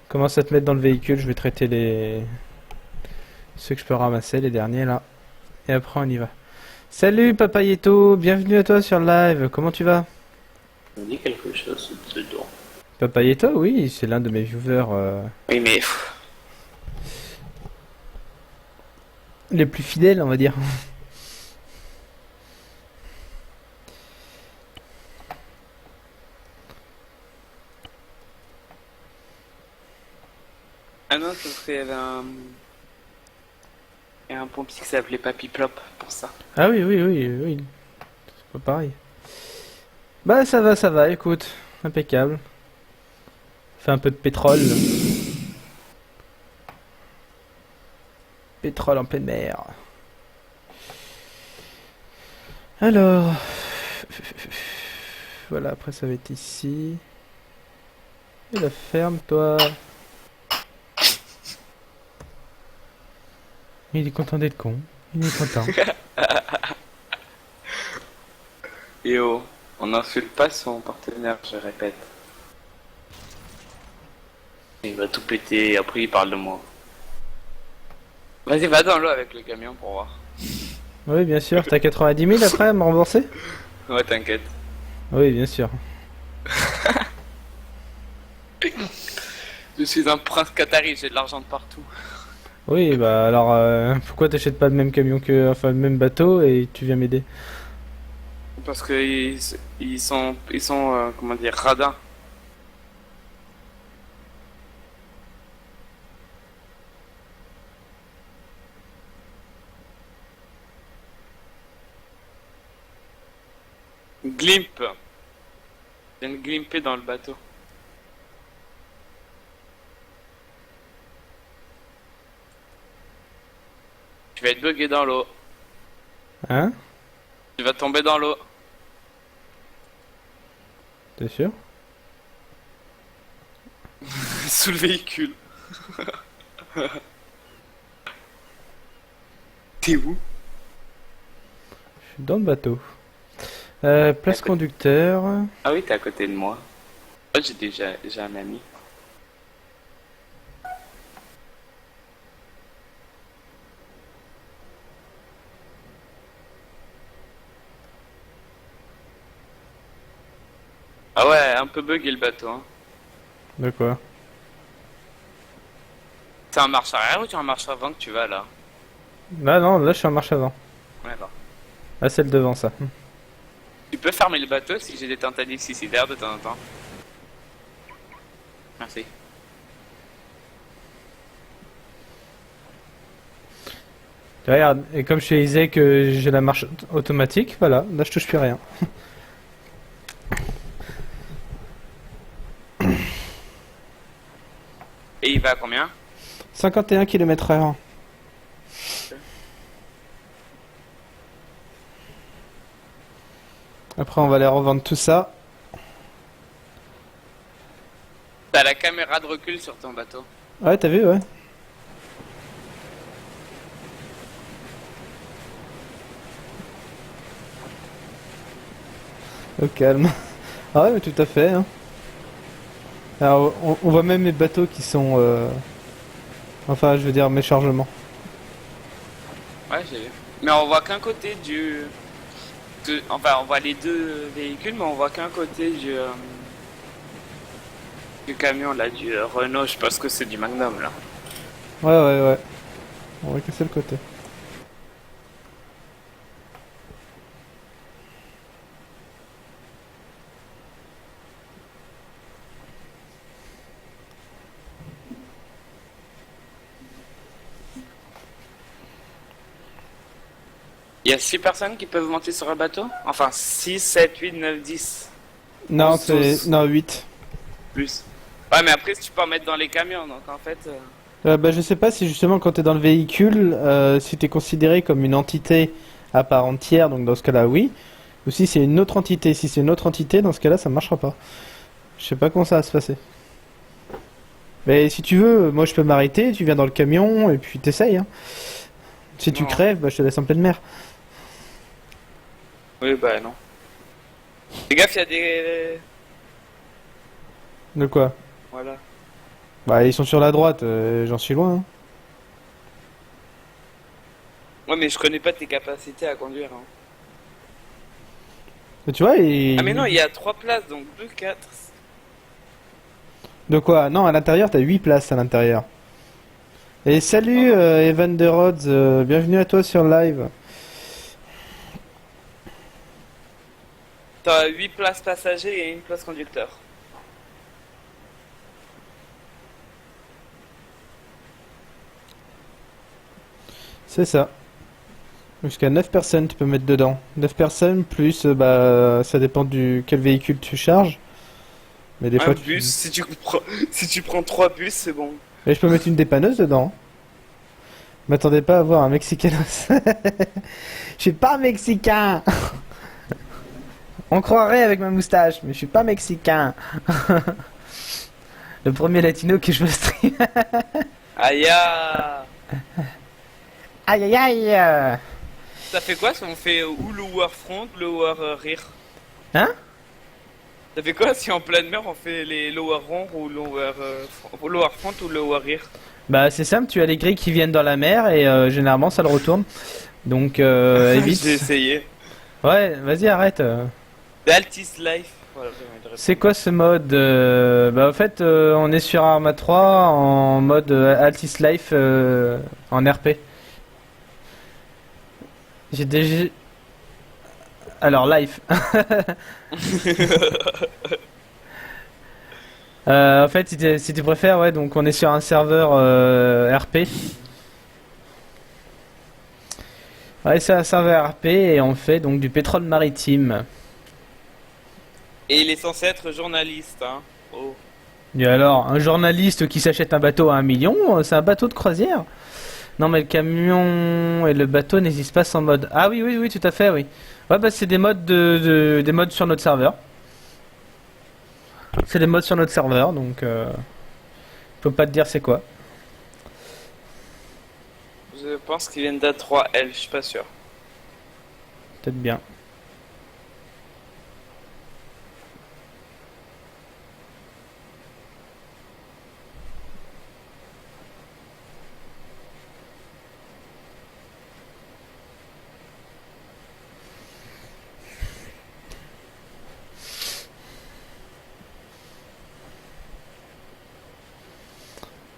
S1: Commence à te mettre dans le véhicule, je vais traiter les... ceux que je peux ramasser, les derniers là. Et après, on y va. Salut Papayeto, bienvenue à toi sur le live, comment tu vas?
S2: On dit quelque chose dedans.
S1: Papayeto, oui, c'est l'un de mes viewers
S2: Oui, mais.
S1: les plus fidèles, on va dire.
S2: Ah non, ça serait un. Il y a un pompier qui s'appelait Papy Plop pour ça.
S1: Ah oui, oui, oui, oui. C'est pas pareil. Bah ça va, écoute. Impeccable. Fait un peu de pétrole. Pétrole en pleine mer. Alors... Voilà, après ça va être ici. Et la ferme, toi. Il est content d'être con. Il est content.
S2: Et oh, on n'insulte pas son partenaire, je répète. Il va tout péter et après il parle de moi. Vas-y, va dans l'eau avec le camion pour voir.
S1: Oui, bien sûr. T'as 90 000 après à me rembourser?
S2: Ouais, t'inquiète.
S1: Oui, bien sûr.
S2: Je suis un prince qatari, j'ai de l'argent de partout.
S1: Oui, bah alors pourquoi t'achètes pas le même camion que... Enfin, le même bateau et tu viens m'aider?
S2: Parce que ils sont comment dire, radins. Glimp. Je viens de glimper dans le bateau. Tu vas être bugué dans l'eau.
S1: Hein?
S2: Tu vas tomber dans l'eau.
S1: T'es sûr?
S2: Sous le véhicule. T'es où?
S1: Je suis dans le bateau. Place conducteur.
S2: Ah oui, t'es à côté de moi. Oh, j'ai un ami. Ah ouais, un peu bugué le bateau. Hein.
S1: De quoi?
S2: C'est en marche arrière ou tu es en marche avant que tu vas là?
S1: Là, non, là, je suis en marche avant.
S2: Ouais, d'accord.
S1: Ah, c'est le devant, ça.
S2: Tu peux fermer le bateau si j'ai des tentatives suicidaires de temps en temps. Merci.
S1: Regarde, et comme je te disais que j'ai la marche automatique, voilà, là, je touche plus rien.
S2: Et il va à combien?
S1: 51 km/h. Après, on va aller revendre tout ça.
S2: T'as la caméra de recul sur ton bateau.
S1: Ouais, t'as vu, ouais. Au calme. Ah ouais, mais tout à fait. Hein. Alors, on voit même mes bateaux qui sont... Enfin, je veux dire, mes chargements.
S2: Ouais, j'ai vu. Mais on voit qu'un côté Enfin, on voit les deux véhicules, mais on voit qu'un côté du camion là, du Renault. Je pense que c'est du Magnum là.
S1: Ouais, ouais, ouais. On va casser le côté.
S2: Il y a 6 personnes qui peuvent monter sur un bateau? Enfin, 6, 7, 8, 9, 10.
S1: Non,
S2: 11,
S1: c'est...
S2: 12.
S1: Non, 8.
S2: Plus. Ouais, mais après, tu peux en mettre dans les camions, donc en fait...
S1: Bah, je sais pas si justement quand t'es dans le véhicule, si t'es considéré comme une entité à part entière, donc dans ce cas-là, oui. Ou si c'est une autre entité. Si c'est une autre entité, dans ce cas-là, ça marchera pas. Je sais pas comment ça va se passer. Mais si tu veux, moi je peux m'arrêter, tu viens dans le camion et puis t'essayes. Hein. Si tu
S2: Non.
S1: crèves, bah, je te laisse en pleine mer.
S2: Oui, bah non. Fais gaffe, il y a des...
S1: De quoi?
S2: Voilà.
S1: Bah, ils sont sur la droite, j'en suis loin. Hein.
S2: Ouais, mais je connais pas tes capacités à conduire. Hein.
S1: Mais tu vois,
S2: Ah, mais non, il y a 3 places, donc 2, 4.
S1: De quoi? Non, à l'intérieur, t'as 8 places à l'intérieur. Et salut Evan de Rhodes, bienvenue à toi sur live.
S2: T'as 8 places passagers et une place conducteur.
S1: C'est ça. Jusqu'à 9 personnes tu peux mettre dedans. 9 personnes plus, bah, ça dépend du quel véhicule tu charges. Mais des
S2: Un
S1: fois,
S2: bus, si tu prends 3 bus, c'est bon.
S1: Et je peux mettre une dépanneuse dedans. M'attendais pas à voir un Mexicanos. Je suis pas mexicain. On croirait avec ma moustache, mais je suis pas mexicain. Le premier latino que je me stream.
S2: Aïe ah.
S1: Aïe aïe aïe.
S2: Ça fait quoi si on fait ou lower front, lower rear?
S1: Hein?
S2: Ça fait quoi si en pleine mer on fait les lower rond ou lower front ou lower rear?
S1: Bah c'est simple, tu as les grilles qui viennent dans la mer et généralement ça le retourne. Donc évite.
S2: J'ai essayé.
S1: Ouais, vas-y arrête.
S2: Altis Life. Voilà,
S1: C'est quoi ce mode Bah en fait on est sur Arma 3 en mode Altis Life en RP. J'ai déjà... Alors, live. En fait, si tu préfères, ouais, donc on est sur un serveur RP. Ouais, c'est un serveur RP et on fait donc du pétrole maritime.
S2: Et il est censé être journaliste, hein. Oh.
S1: Et alors, un journaliste qui s'achète un bateau à 1 million, c'est un bateau de croisière? Non, mais le camion et le bateau n'existent pas sans mode. Ah oui, oui, oui, tout à fait, oui. Ouais, bah c'est des modes des modes sur notre serveur. C'est des modes sur notre serveur, donc je peux pas te dire c'est quoi.
S2: Je pense qu'ils viennent d'A3L, je suis pas sûr.
S1: Peut-être bien.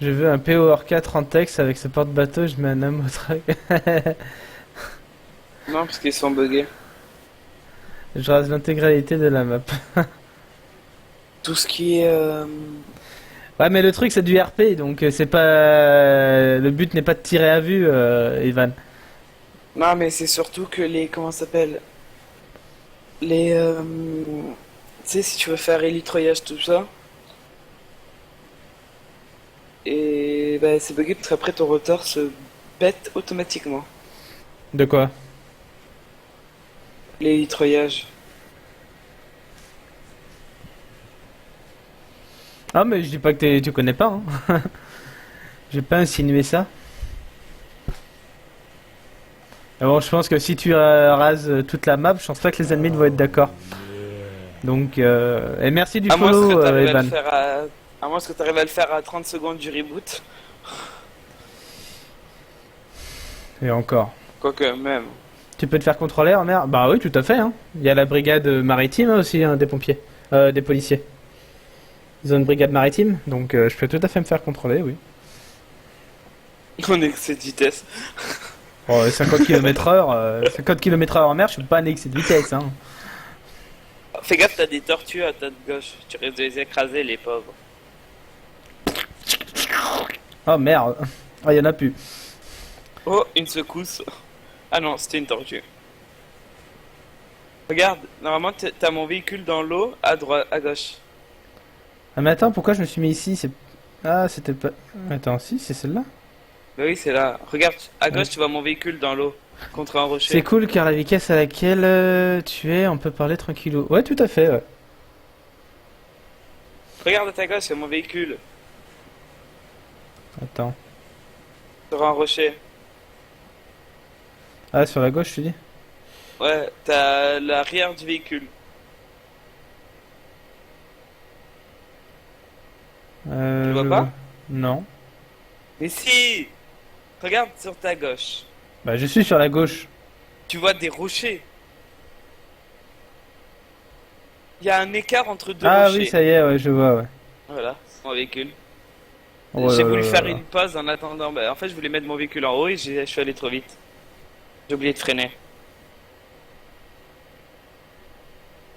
S1: Je veux un Power 4 en texte avec ce porte-bateau, je mets un amotrak.
S2: Non, parce qu'ils sont buggés.
S1: Je rase l'intégralité de la map.
S2: Tout ce qui est...
S1: Ouais, mais le truc c'est du RP, donc c'est pas. Le but n'est pas de tirer à vue, Evan.
S2: Non, mais c'est surtout que les... Comment ça s'appelle? Les... Tu sais, si tu veux faire élitroyage, tout ça... Et bah, c'est bugué parce qu'après ton rotor se pète automatiquement.
S1: De quoi?
S2: L'élitroyage.
S1: Ah, mais je dis pas que tu connais pas, hein. J'ai pas insinué ça. Mais bon, je pense que si tu rases toute la map, je pense pas que les ennemis vont être d'accord. Donc, et merci du
S2: À moins que
S1: follow,
S2: t'arrives à le
S1: Evan.
S2: faire à moins que t'arrives à le faire à 30 secondes du reboot.
S1: Et encore.
S2: Quoique, même.
S1: Tu peux te faire contrôler en mer? Bah oui, tout à fait, hein. Il y a la brigade maritime aussi, hein, des pompiers. Des policiers. Ils ont une brigade maritime, donc je peux tout à fait me faire contrôler, oui.
S2: On est que cette vitesse.
S1: Oh, 50 km/h, 50 km/h en mer, je suis pas un excès de vitesse, hein.
S2: Fais gaffe, t'as des tortues à ta gauche. Tu risques de les écraser, les pauvres.
S1: Oh merde. Ah, il y en a plus.
S2: Oh, une secousse. Ah non, c'était une tortue. Regarde, normalement t'as mon véhicule dans l'eau à droite, à gauche.
S1: Ah, mais attends, pourquoi je me suis mis ici? C'est... Ah, c'était pas... Attends, si, c'est celle-là?
S2: Bah oui, c'est là. Regarde, à
S1: Ouais.
S2: gauche, tu vois mon véhicule dans l'eau contre un
S1: C'est
S2: rocher.
S1: cool car la vitesse à laquelle tu es, on peut parler tranquillou. Ouais, tout à fait, ouais.
S2: Regarde à ta gauche, c'est mon véhicule
S1: Attends.
S2: sur un rocher.
S1: Ah, sur la gauche, tu dis?
S2: Ouais, t'as l'arrière du véhicule. Tu vois pas?
S1: Non.
S2: Mais si! Regarde sur ta gauche.
S1: Bah, je suis sur la gauche.
S2: Tu vois des rochers. Il y a un écart entre deux
S1: Ah
S2: rochers.
S1: oui, ça y est, ouais, je vois, ouais.
S2: Voilà, mon véhicule.
S1: Oh
S2: J'ai
S1: là
S2: voulu
S1: là
S2: faire
S1: là là.
S2: une pause en attendant. Bah, en fait, je voulais mettre mon véhicule en haut et je suis allé trop vite. J'ai oublié de freiner.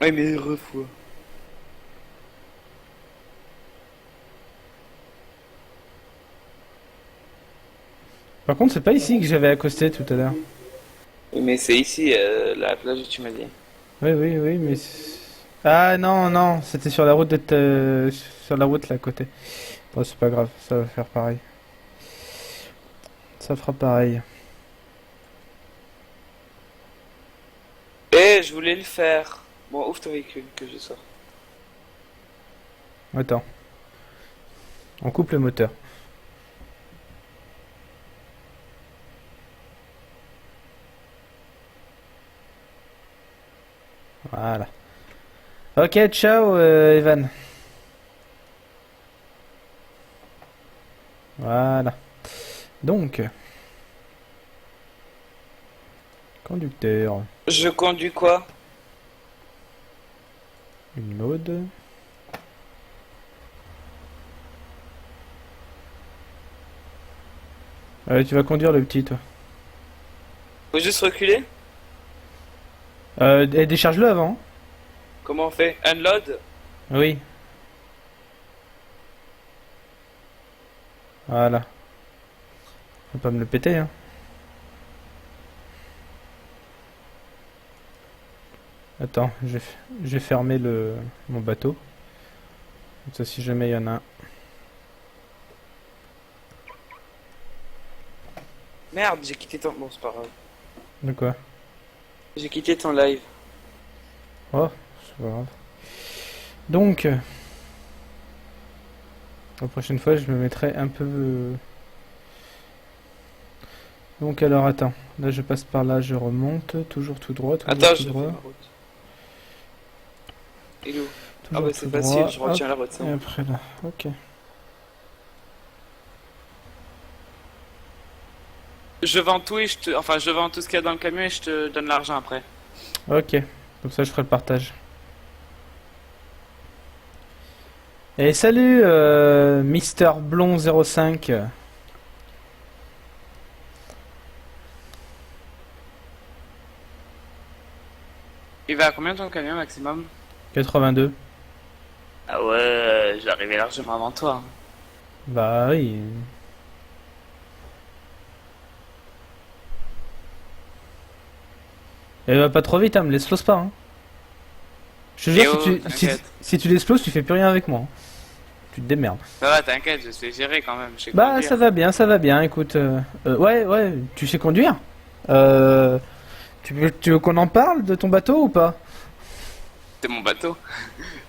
S2: Ouais, mais refou.
S1: Par contre, c'est pas ici que j'avais accosté tout à l'heure.
S2: Oui, mais c'est ici, la plage où tu m'as dit.
S1: Oui, oui, oui, mais... Ah non, non, c'était sur la route sur la route là à côté. Bon, c'est pas grave, ça va faire pareil. Ça fera pareil.
S2: Eh, je voulais le faire. Bon, ouvre ton véhicule que je sors.
S1: Attends. On coupe le moteur. Voilà. Ok, ciao Evan. Voilà. Donc, conducteur,
S2: Je conduis quoi?
S1: une mode. Allez, tu vas conduire le petit, toi.
S2: Faut juste reculer?
S1: Et décharge-le avant.
S2: Comment on fait? Unload?
S1: Oui. Voilà. Faut pas me le péter, hein. Attends, j'ai fermé mon bateau. Comme ça, si jamais il y en a un.
S2: Merde, j'ai quitté ton... Bon, c'est pas grave.
S1: De quoi?
S2: J'ai quitté ton live.
S1: Oh, c'est pas grave. Donc, la prochaine fois, je me mettrai un peu... Donc, alors, attends. Là, je passe par là, je remonte. Toujours tout droit, toujours
S2: Attends,
S1: tout
S2: je fais
S1: droit.
S2: ma route. Il est où? Ah
S1: Toujours
S2: bah
S1: tout
S2: c'est
S1: droit.
S2: facile, je retiens
S1: Hop,
S2: la route.
S1: et après là, ok.
S2: Je vends tout et je te... Enfin, je vends tout ce qu'il y a dans le camion et je te donne l'argent après.
S1: Ok, comme ça je ferai le partage. Et salut Mister Blond 05.
S2: Il va à combien ton camion maximum?
S1: 82.
S2: Ah ouais, j'arrivais largement avant toi.
S1: Bah oui. Et va pas trop vite, hein, me l'explose pas. Hein. Je te jure,
S2: Théo,
S1: si
S2: t'inquiète.
S1: tu l'exploses, tu fais plus rien avec moi. Hein. Tu te démerdes.
S2: Ça va, t'inquiète, je sais gérer quand même. Je sais
S1: Bah
S2: conduire.
S1: ça va bien, écoute. Ouais, tu sais conduire. Euh, tu veux qu'on en parle de ton bateau ou pas?
S2: C'est mon bateau.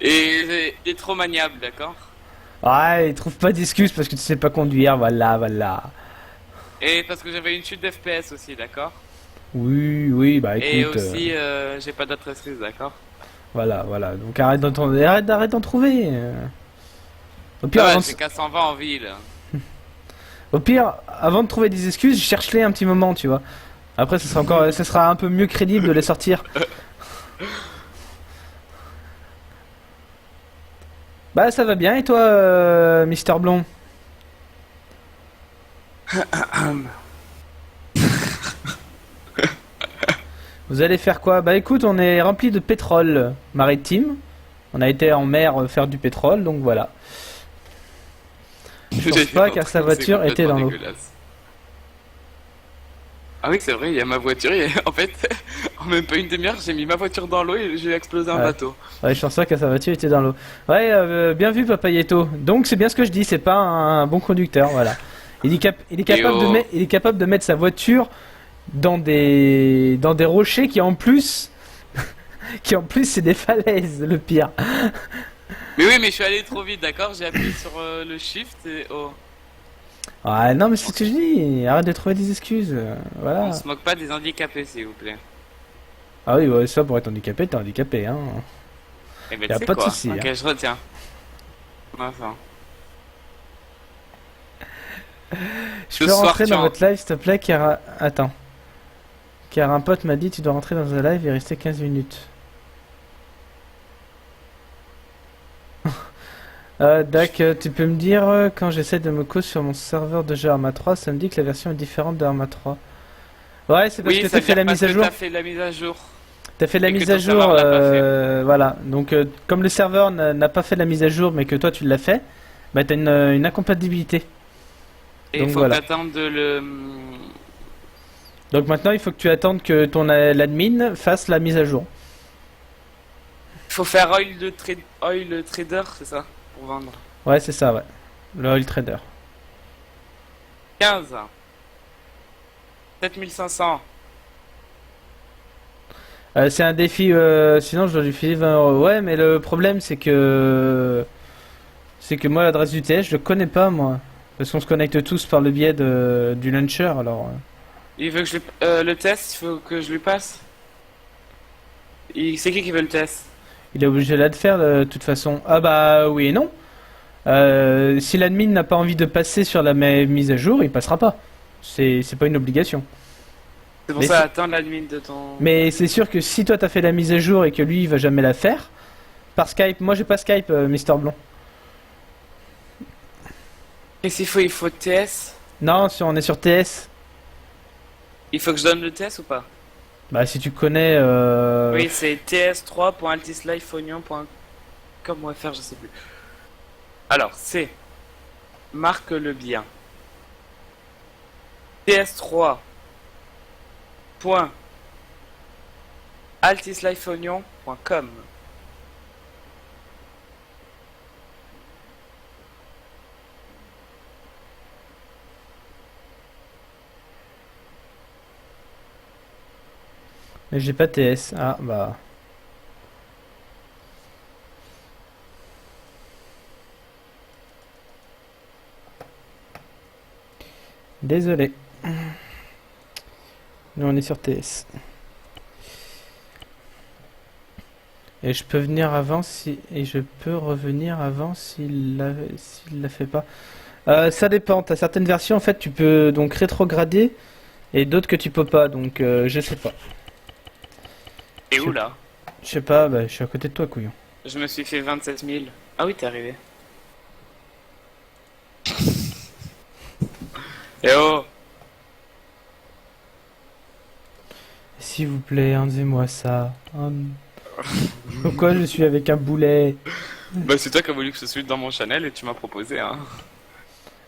S2: Et il est trop maniable, d'accord?
S1: Ouais, trouve pas d'excuses parce que tu sais pas conduire, voilà.
S2: Et parce que j'avais une chute d'FPS aussi, d'accord?
S1: Oui, bah
S2: Et
S1: écoute,
S2: aussi, j'ai pas d'autres excuses, d'accord?
S1: voilà. Donc arrête d'en trouver. Au pire,
S2: Ah
S1: avant
S2: ouais,
S1: de,
S2: j'ai qu'à 120 en ville.
S1: au pire, avant de trouver des excuses, cherche-les un petit moment, tu vois. Après, ce sera un peu mieux crédible de les sortir. Bah ça va bien et toi, Mister Blond? Vous allez faire quoi? Bah écoute, on est rempli de pétrole maritime. On a été en mer faire du pétrole, donc voilà. Je pense pas car sa voiture
S2: C'est
S1: était dans
S2: complètement
S1: l'eau.
S2: dégueulasse. Ah oui, c'est vrai, il y a ma voiture. En fait, en même pas une demi-heure, j'ai mis ma voiture dans l'eau et j'ai explosé un
S1: Ouais.
S2: bateau.
S1: Ouais, je pense pas que sa voiture était dans l'eau. Ouais, bien vu, Papayeto. Donc c'est bien ce que je dis, c'est pas un bon conducteur, voilà. Il est capable de mettre sa voiture dans des rochers qui en plus, c'est des falaises, le pire.
S2: Mais oui, mais je suis allé trop vite, d'accord? J'ai appuyé sur le shift et oh.
S1: Ouais, non, mais c'est ce que je dis. Arrête de trouver des excuses. Voilà.
S2: On se moque pas des handicapés, s'il vous plaît.
S1: Ah oui, ouais, ça pour être handicapé, t'es handicapé, hein.
S2: Eh ben,
S1: Y a
S2: tu sais
S1: pas de
S2: quoi?
S1: souci,
S2: Ok,
S1: hein.
S2: je retiens. Enfin.
S1: Je
S2: Ce
S1: peux
S2: soir,
S1: rentrer
S2: tu
S1: dans
S2: en-
S1: votre live, s'il te plaît, car... Attends. Car un pote m'a dit, tu dois rentrer dans un live et rester 15 minutes. Dak, tu peux me dire, quand j'essaie de me cause sur mon serveur de jeu Arma 3, ça me dit que la version est différente de Arma 3. Ouais, c'est parce
S2: Oui,
S1: que
S2: ça
S1: t'as fait
S2: vient
S1: la
S2: parce
S1: mise à
S2: que
S1: jour.
S2: t'as fait la mise à jour.
S1: T'as fait la
S2: et que
S1: mise
S2: ton
S1: à jour,
S2: serveur l'a pas
S1: voilà. Donc, comme le serveur n'a pas fait la mise à jour, mais que toi tu l'as fait, bah t'as une incompatibilité.
S2: Et
S1: Donc
S2: il faut
S1: voilà.
S2: que t'attendes de le...
S1: Donc maintenant, il faut que tu attendes que ton l'admin fasse la mise à jour.
S2: Il faut faire oil trader, c'est ça? Pour vendre.
S1: Ouais, c'est ça, ouais. Le oil trader.
S2: 15. 7500.
S1: C'est un défi, sinon je dois lui filer 20 €. Ouais, mais le problème c'est que moi l'adresse du TS je connais pas moi, parce qu'on se connecte tous par le biais du launcher alors.
S2: Il veut que le test, il faut que je lui passe. C'est qui veut le test?
S1: Il est obligé là de faire de toute façon. Ah bah oui et non. Si l'admin n'a pas envie de passer sur la mise à jour, il passera pas. C'est pas une obligation.
S2: C'est pour
S1: Mais
S2: ça,
S1: c'est-
S2: attends l'admin de ton...
S1: Mais c'est sûr que si toi t'as fait la mise à jour et que lui il va jamais la faire, par Skype, moi j'ai pas Skype, Mister Blond.
S2: Qu'est-ce qu'il faut? Il faut TS?
S1: Non, si on est sur TS.
S2: Il faut que je donne le test ou pas?
S1: Bah si tu connais
S2: Oui, c'est ts3.altislifeonion.com ou fr, je sais plus. Alors, c'est... Marque-le bien. ts3.altislifeonion.com.
S1: Mais j'ai pas TS. Ah, bah. Désolé. Nous, on est sur TS. Et je peux venir avant si... Et je peux revenir avant s'il la fait pas. Ça dépend. T'as certaines versions, en fait, tu peux donc rétrograder. Et d'autres que tu peux pas. Donc, je sais pas.
S2: Et où là?
S1: Je sais pas, bah, je suis à côté de toi, couillon.
S2: Je me suis fait 27 000. Ah oui, t'es arrivé. Eh oh!
S1: S'il vous plaît, enlevez-moi ça. Pourquoi je suis avec un boulet?
S2: Bah c'est toi qui as voulu que ce soit dans mon channel et tu m'as proposé, hein.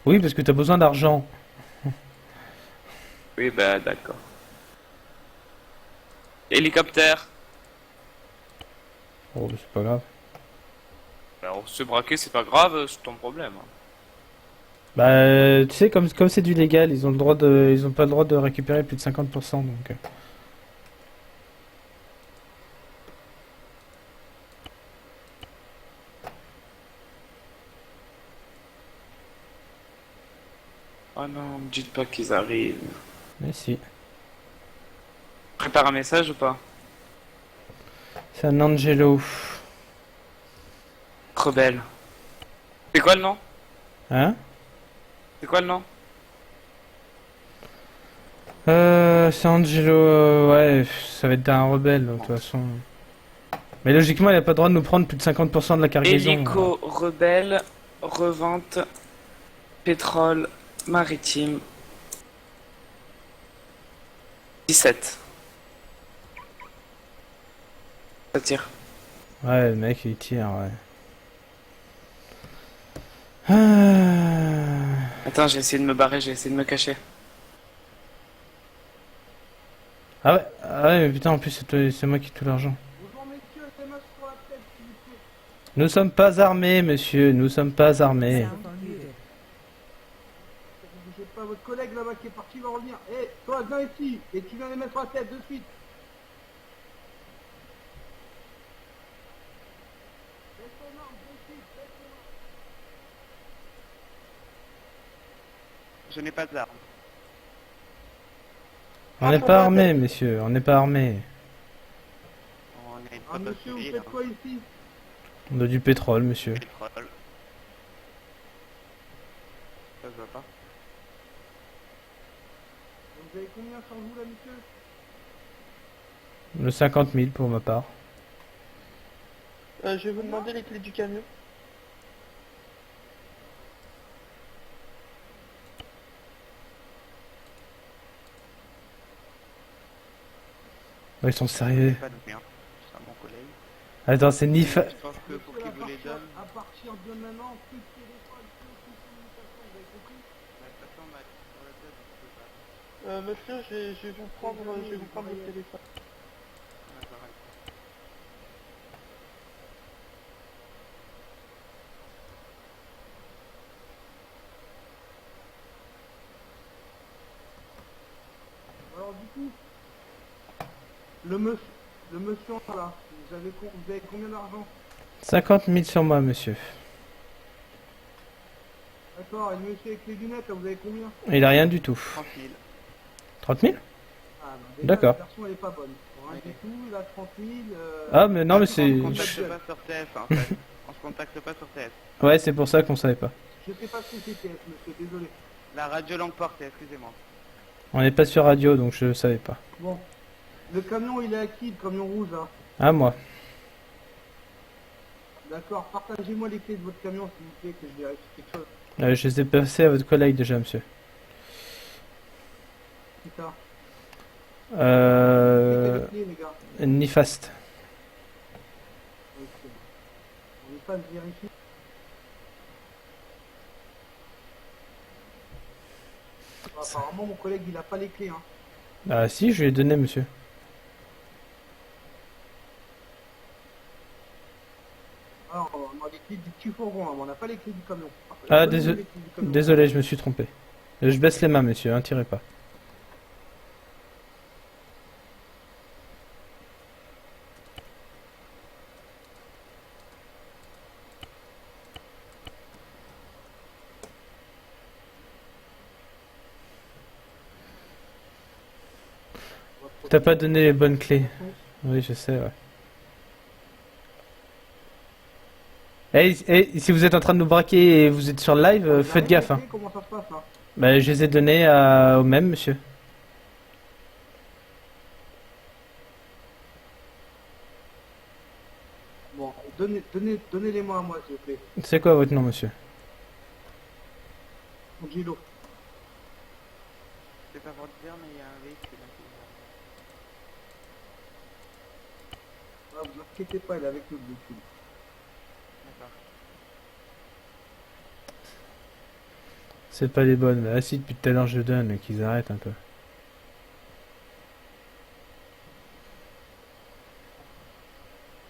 S1: Oui, parce que t'as besoin d'argent.
S2: Oui, bah d'accord. Hélicoptère!
S1: Oh, bah, c'est pas grave.
S2: Alors, se braquer, c'est pas grave, c'est ton problème, hein.
S1: Bah, tu sais, comme c'est du légal, ils ont le droit de, ils ont pas le droit de récupérer plus de 50%, donc.
S2: Oh non, me dites pas qu'ils arrivent.
S1: Mais si.
S2: Prépare un message ou pas?
S1: C'est un Angelo.
S2: Rebelle. C'est quoi le nom?
S1: Hein?
S2: C'est quoi le nom?
S1: C'est Angelo, ouais, ça va être un rebelle, de toute façon. Mais logiquement, il a pas le droit de nous prendre plus de 50% de la cargaison.
S2: Hélico rebelle, revente, pétrole, maritime. 17. Ça tire.
S1: Ouais, le mec, il tire, ouais. Ah.
S2: Attends, j'ai essayé de me barrer, j'ai essayé de me cacher.
S1: Ah ouais, mais putain, en plus, c'est moi qui ai tout l'argent.
S3: Bonjour messieurs, SMS sur la tête, s'il vous plaît.
S1: Nous sommes pas armés, monsieur, nous sommes pas armés.
S3: Ne bougez pas, votre collègue là-bas qui est parti va revenir. Eh, toi, viens ici, et tu viens les mettre sur la tête de suite. Baisse ton arme, de suite, baisse ton arme.
S4: Je n'ai pas d'armes.
S1: On n'est pas armés, messieurs, on n'est pas armés.
S4: On est
S3: Ah monsieur, vous faites quoi ici?
S1: On a du pétrole, monsieur.
S4: Pétrole. Ça se voit pas.
S3: Vous avez combien sur vous là, monsieur?
S1: Le 50 000 pour ma part.
S5: Je vais vous demander les clés du camion.
S1: Ouais, ils sont sérieux.
S4: Pas de merde. C'est un bon collègue.
S1: Attends, c'est Nif.
S4: Je pense que pour
S3: Monsieur,
S4: qu'il vous les donne.
S3: à partir de maintenant, plus de téléphone, plus de communication, vous avez compris?
S4: De toute façon, bah, sur la tête, je peux pas.
S5: Monsieur, je vais vous prendre le téléphone.
S4: Ouais, pareil.
S3: Alors du coup, le monsieur là, vous avez combien d'argent?
S1: 50 000 sur moi, monsieur.
S3: D'accord, et le monsieur avec les lunettes, là, vous avez combien?
S1: Il a rien du tout.
S4: Tranquille.
S1: 30 000?
S3: Ah, bah, déjà,
S1: D'accord.
S3: la version elle est pas bonne. Pour rien du tout, il a 30 000.
S1: Ah, mais non, mais
S4: On
S1: c'est...
S4: se contacte pas sur TF, en fait. On se contacte pas sur TF.
S1: Ouais, c'est pour ça qu'on savait pas.
S3: Je sais pas ce que c'était, monsieur, désolé.
S4: La radio longue portée, excusez-moi.
S1: On n'est pas sur radio, donc je savais pas.
S3: Bon, le camion il est à qui, le camion rouge là?
S1: Ah, moi.
S3: D'accord, partagez-moi les clés de votre camion s'il vous plaît, que je vérifie quelque chose.
S1: Je les ai passés à votre collègue déjà, monsieur.
S3: C'est ça.
S1: Euh...
S3: Les clés, les gars.
S1: Nifast.
S3: Ok. On n'est pas vérifié. Apparemment, mon collègue, il a pas les clés, hein.
S1: Ah si, je lui ai donné, monsieur.
S3: Alors, on a les clés du petit fourgon, hein, mais on n'a pas les clés du camion.
S1: Ah,
S3: Donnez-nous
S1: désolé.
S3: les clés du camion.
S1: Désolé, je me suis trompé. Je baisse les mains, monsieur, hein, tirez pas. T'as pas donné les bonnes clés. Oui, je sais, ouais. Si vous êtes en train de nous braquer et vous êtes sur le live,
S3: On a
S1: faites
S3: rien
S1: gaffe, hein.
S3: les clés, comment ça se passe, là?
S1: Bah, je les ai donnés au même, monsieur.
S3: Bon, donnez-les-moi à moi, s'il vous plaît.
S1: C'est quoi votre nom, monsieur?
S3: Angelo.
S4: C'est pas pour te dire, mais il y a un véhicule.
S3: Ah, vous inquiétez pas, il est avec nous, le véhicule.
S4: D'accord.
S1: C'est pas les bonnes. Ah si, depuis tout à l'heure je donne, mais qu'ils arrêtent un peu.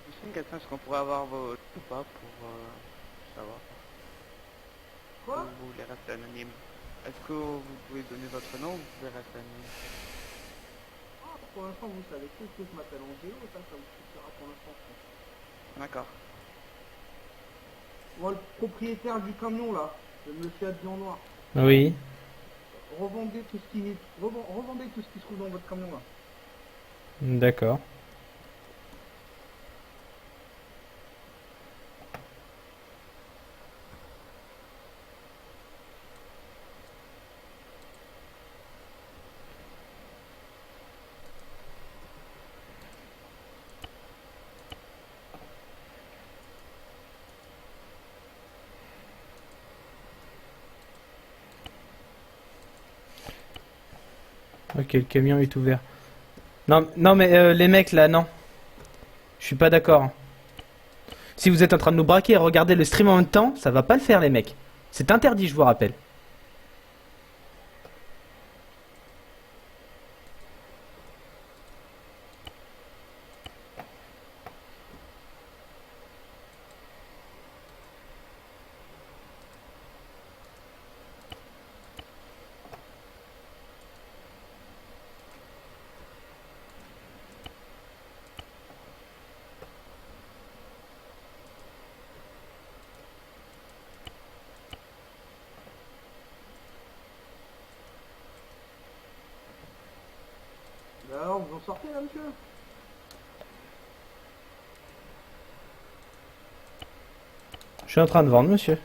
S4: Juste une question, est-ce qu'on pourrait avoir vos ou pas pour savoir?
S3: Quoi?
S4: Ou vous voulez rester anonyme? Est-ce que vous pouvez donner votre nom ou vous pouvez rester anonyme?
S3: Ah, pour l'instant, vous savez tous que je m'appelle Angelo, ça vous suffira pour l'instant.
S4: D'accord.
S3: Moi, le propriétaire du camion, là, le monsieur habillé en noir,
S1: Oui.
S3: revendez tout ce qui revendez tout ce qui se trouve dans votre camion, là.
S1: D'accord. Ok, le camion est ouvert. Non, non mais les mecs là, non. Je suis pas d'accord, hein. Si vous êtes en train de nous braquer et regarder le stream en même temps, ça va pas le faire les mecs. C'est interdit, je vous rappelle.
S3: Ben alors, vous en sortez, là, monsieur?
S1: Je suis en train de vendre, monsieur.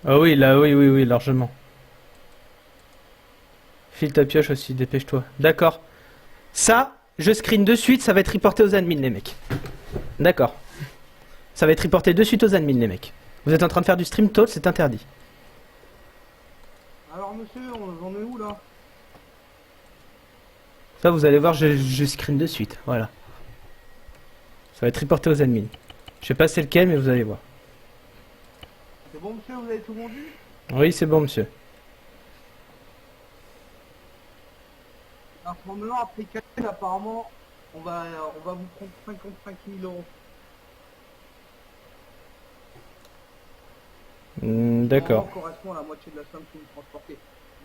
S1: Ah oui, là, oui, oui, oui, largement. File ta pioche aussi, dépêche-toi. D'accord. Ça, je screen de suite, ça va être reporté aux admins, les mecs. D'accord. Ça va être reporté de suite aux admins, les mecs. Vous êtes en train de faire du stream talk, c'est interdit.
S3: Alors, monsieur, on est où, là?
S1: Ça, vous allez voir, je screen de suite. Voilà. Ça va être reporté aux admins. Je sais pas c'est lequel, mais vous allez voir.
S3: C'est bon, monsieur, vous avez tout vendu?
S1: Oui, c'est bon, monsieur.
S3: Alors, pour maintenant, après calcul, apparemment, on va vous prendre 55 000 euros.
S1: D'accord.
S3: Ça correspond à la moitié de la somme que vous transportez.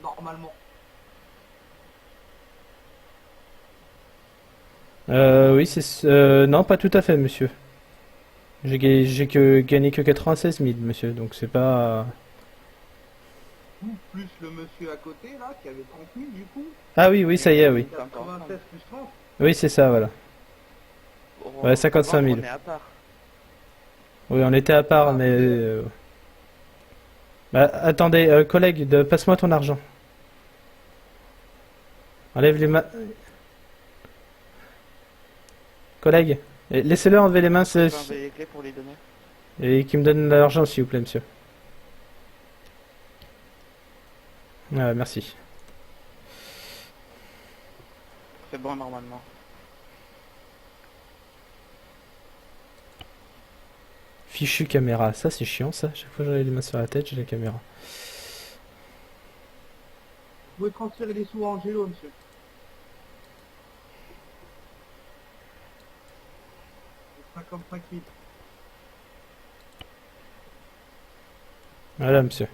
S3: Normalement.
S1: Oui, non, pas tout à fait, monsieur. J'ai gagné que 96 000, monsieur, donc c'est pas...
S3: Vous, plus le monsieur à côté, là, qui avait 30 000, du coup.
S1: Ah oui, oui, ça y est, oui.
S3: 96 plus 30.
S1: Oui, c'est ça, voilà. Ouais, 55 000.
S4: On est à part.
S1: Oui, on était à part, mais... Bah, attendez, collègue, passe-moi ton argent. Enlève les mains... Collègue, Et laissez-le enlever les mains
S4: Je vais enlever les clés pour les donner.
S1: et qu'il me donne l'argent s'il vous plaît, monsieur. Ah, merci.
S4: C'est bon normalement.
S1: Fichu caméra, ça c'est chiant ça. Chaque fois que j'avais les mains sur la tête, j'ai la caméra.
S3: Vous pouvez transférer les sous à Angelo, monsieur. C'est 55 000.
S1: Voilà, monsieur.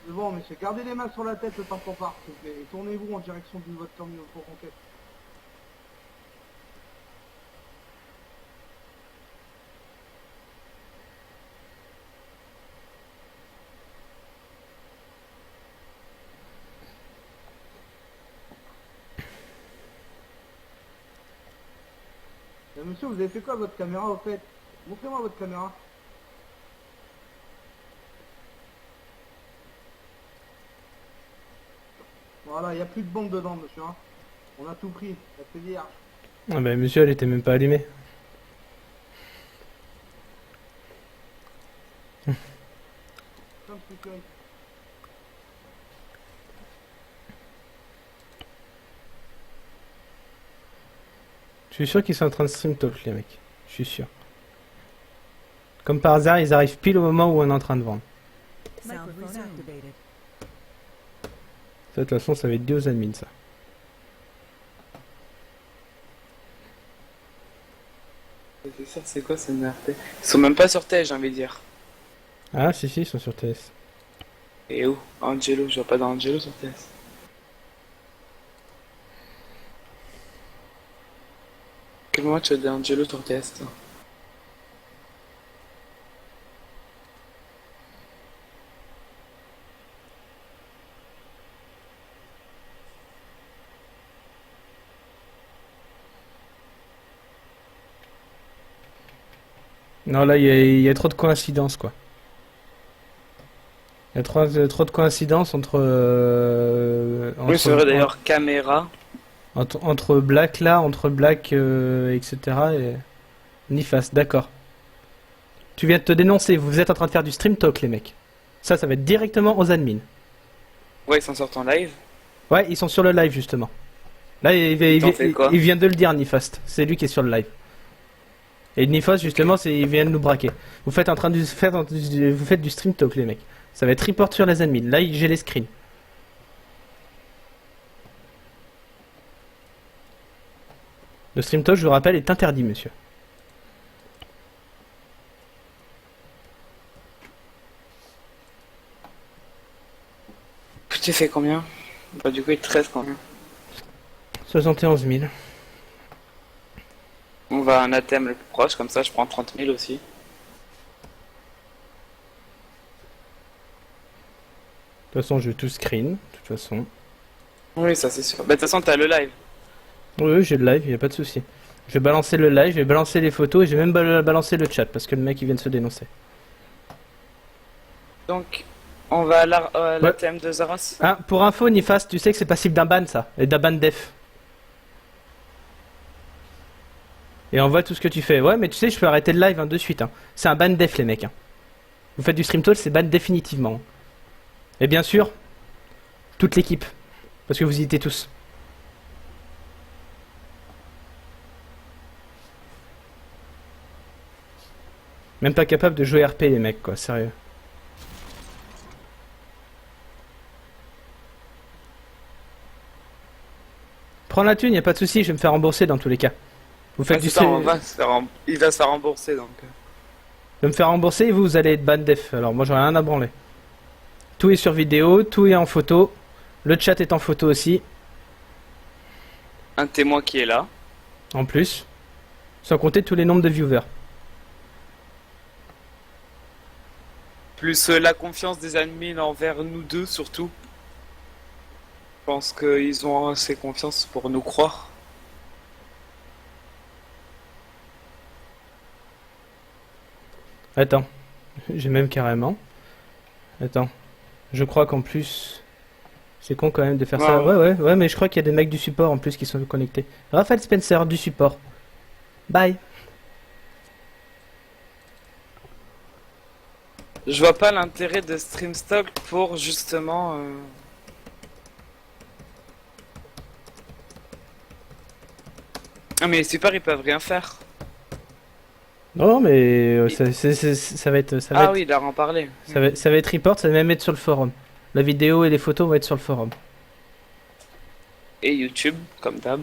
S3: C'est bon, monsieur. Gardez les mains sur la tête le temps qu'on part, s'il vous plaît. Et tournez-vous en direction de votre terminal pour conquête. Monsieur, vous avez fait quoi à votre caméra au fait? Montrez-moi votre caméra. Voilà, il n'y a plus de bombe dedans, monsieur. Hein. On a tout pris. La vierge.
S1: Ah bah monsieur, elle était même pas allumée.
S3: Comme sécurité.
S1: Je suis sûr qu'ils sont en train de stream talk les mecs. Je suis sûr. Comme par hasard, ils arrivent pile au moment où on est en train de vendre. De toute façon, ça va être dû aux admins ça.
S2: C'est ça, c'est quoi ce NRT? Ils sont même pas sur TS, j'ai envie de dire.
S1: Ah si si, ils sont sur TS.
S2: Et où? Angelo, je vois pas d'Angelo sur TS. Quel moment tu as d'Angelo sur TS, toi?
S1: Non là, il y a trop de coïncidences quoi. Il y a trop de coïncidences entre...
S2: Oui, c'est vrai d'ailleurs, caméra.
S1: Entre Black là, entre Black, etc. et Nifas, d'accord. Tu viens de te dénoncer, vous êtes en train de faire du stream talk les mecs. Ça va être directement aux admins.
S2: Ouais, ils s'en sortent en live.
S1: Ouais, ils sont sur le live justement. Là,
S2: T'en fais quoi?
S1: il vient de le dire Nifast, c'est lui qui est sur le live. Et Nifast justement, il vient de nous braquer. Vous faites vous faites du stream talk les mecs. Ça va être report sur les admins. Là, j'ai les screens. Le stream talk, je vous rappelle, est interdit, monsieur.
S2: Tu fait combien? Bah du coup il te reste combien?
S1: 71 000.
S2: On va à un ATM le plus proche, comme ça je prends 30 000 aussi.
S1: De toute façon, je vais tout screen. De toute façon.
S2: Oui, ça c'est sûr. Bah de toute façon t'as le live.
S1: Oui, j'ai le live, il n'y a pas de souci. Je vais balancer le live, je vais balancer les photos et je vais même balancer le chat parce que le mec il vient de se dénoncer.
S2: Donc on va à l'ATM de Zaras.
S1: Ah, pour info, Nifast, tu sais que c'est passible d'un ban ça, et d'un ban def. Et on voit tout ce que tu fais. Ouais, mais tu sais, je peux arrêter le live de suite. Hein. C'est un ban def, les mecs. Hein. Vous faites du stream talk, c'est ban définitivement. Et bien sûr, toute l'équipe. Parce que vous y étiez tous. Même pas capable de jouer RP, les mecs, quoi, sérieux. Prends la thune, y a pas de souci, je vais me faire rembourser dans tous les cas. Vous faites du
S2: ça, il va se faire rembourser donc.
S1: Je vais me faire rembourser et vous allez être ban def. Alors moi j'en ai rien à branler. Tout est sur vidéo, tout est en photo. Le chat est en photo aussi,
S2: Un témoin qui est là.
S1: en plus. Sans compter tous les nombres de viewers.
S2: Plus la confiance des admins envers nous deux surtout. Je pense qu'ils ont assez confiance pour nous croire.
S1: Attends, j'ai même carrément. Attends, je crois qu'en plus... C'est con quand même de faire ça.
S2: Ouais.
S1: Ouais, mais je crois qu'il y a des mecs du support en plus qui sont connectés. Raphaël Spencer du support. Bye.
S2: Je vois pas l'intérêt de Streamstock pour justement. Ah mais super, ils peuvent rien faire.
S1: Non, mais ça va être,
S2: Ah oui, il leur en parlait.
S1: ça va être report, ça va même être sur le forum. La vidéo et les photos vont être sur le forum.
S2: Et YouTube, comme d'hab.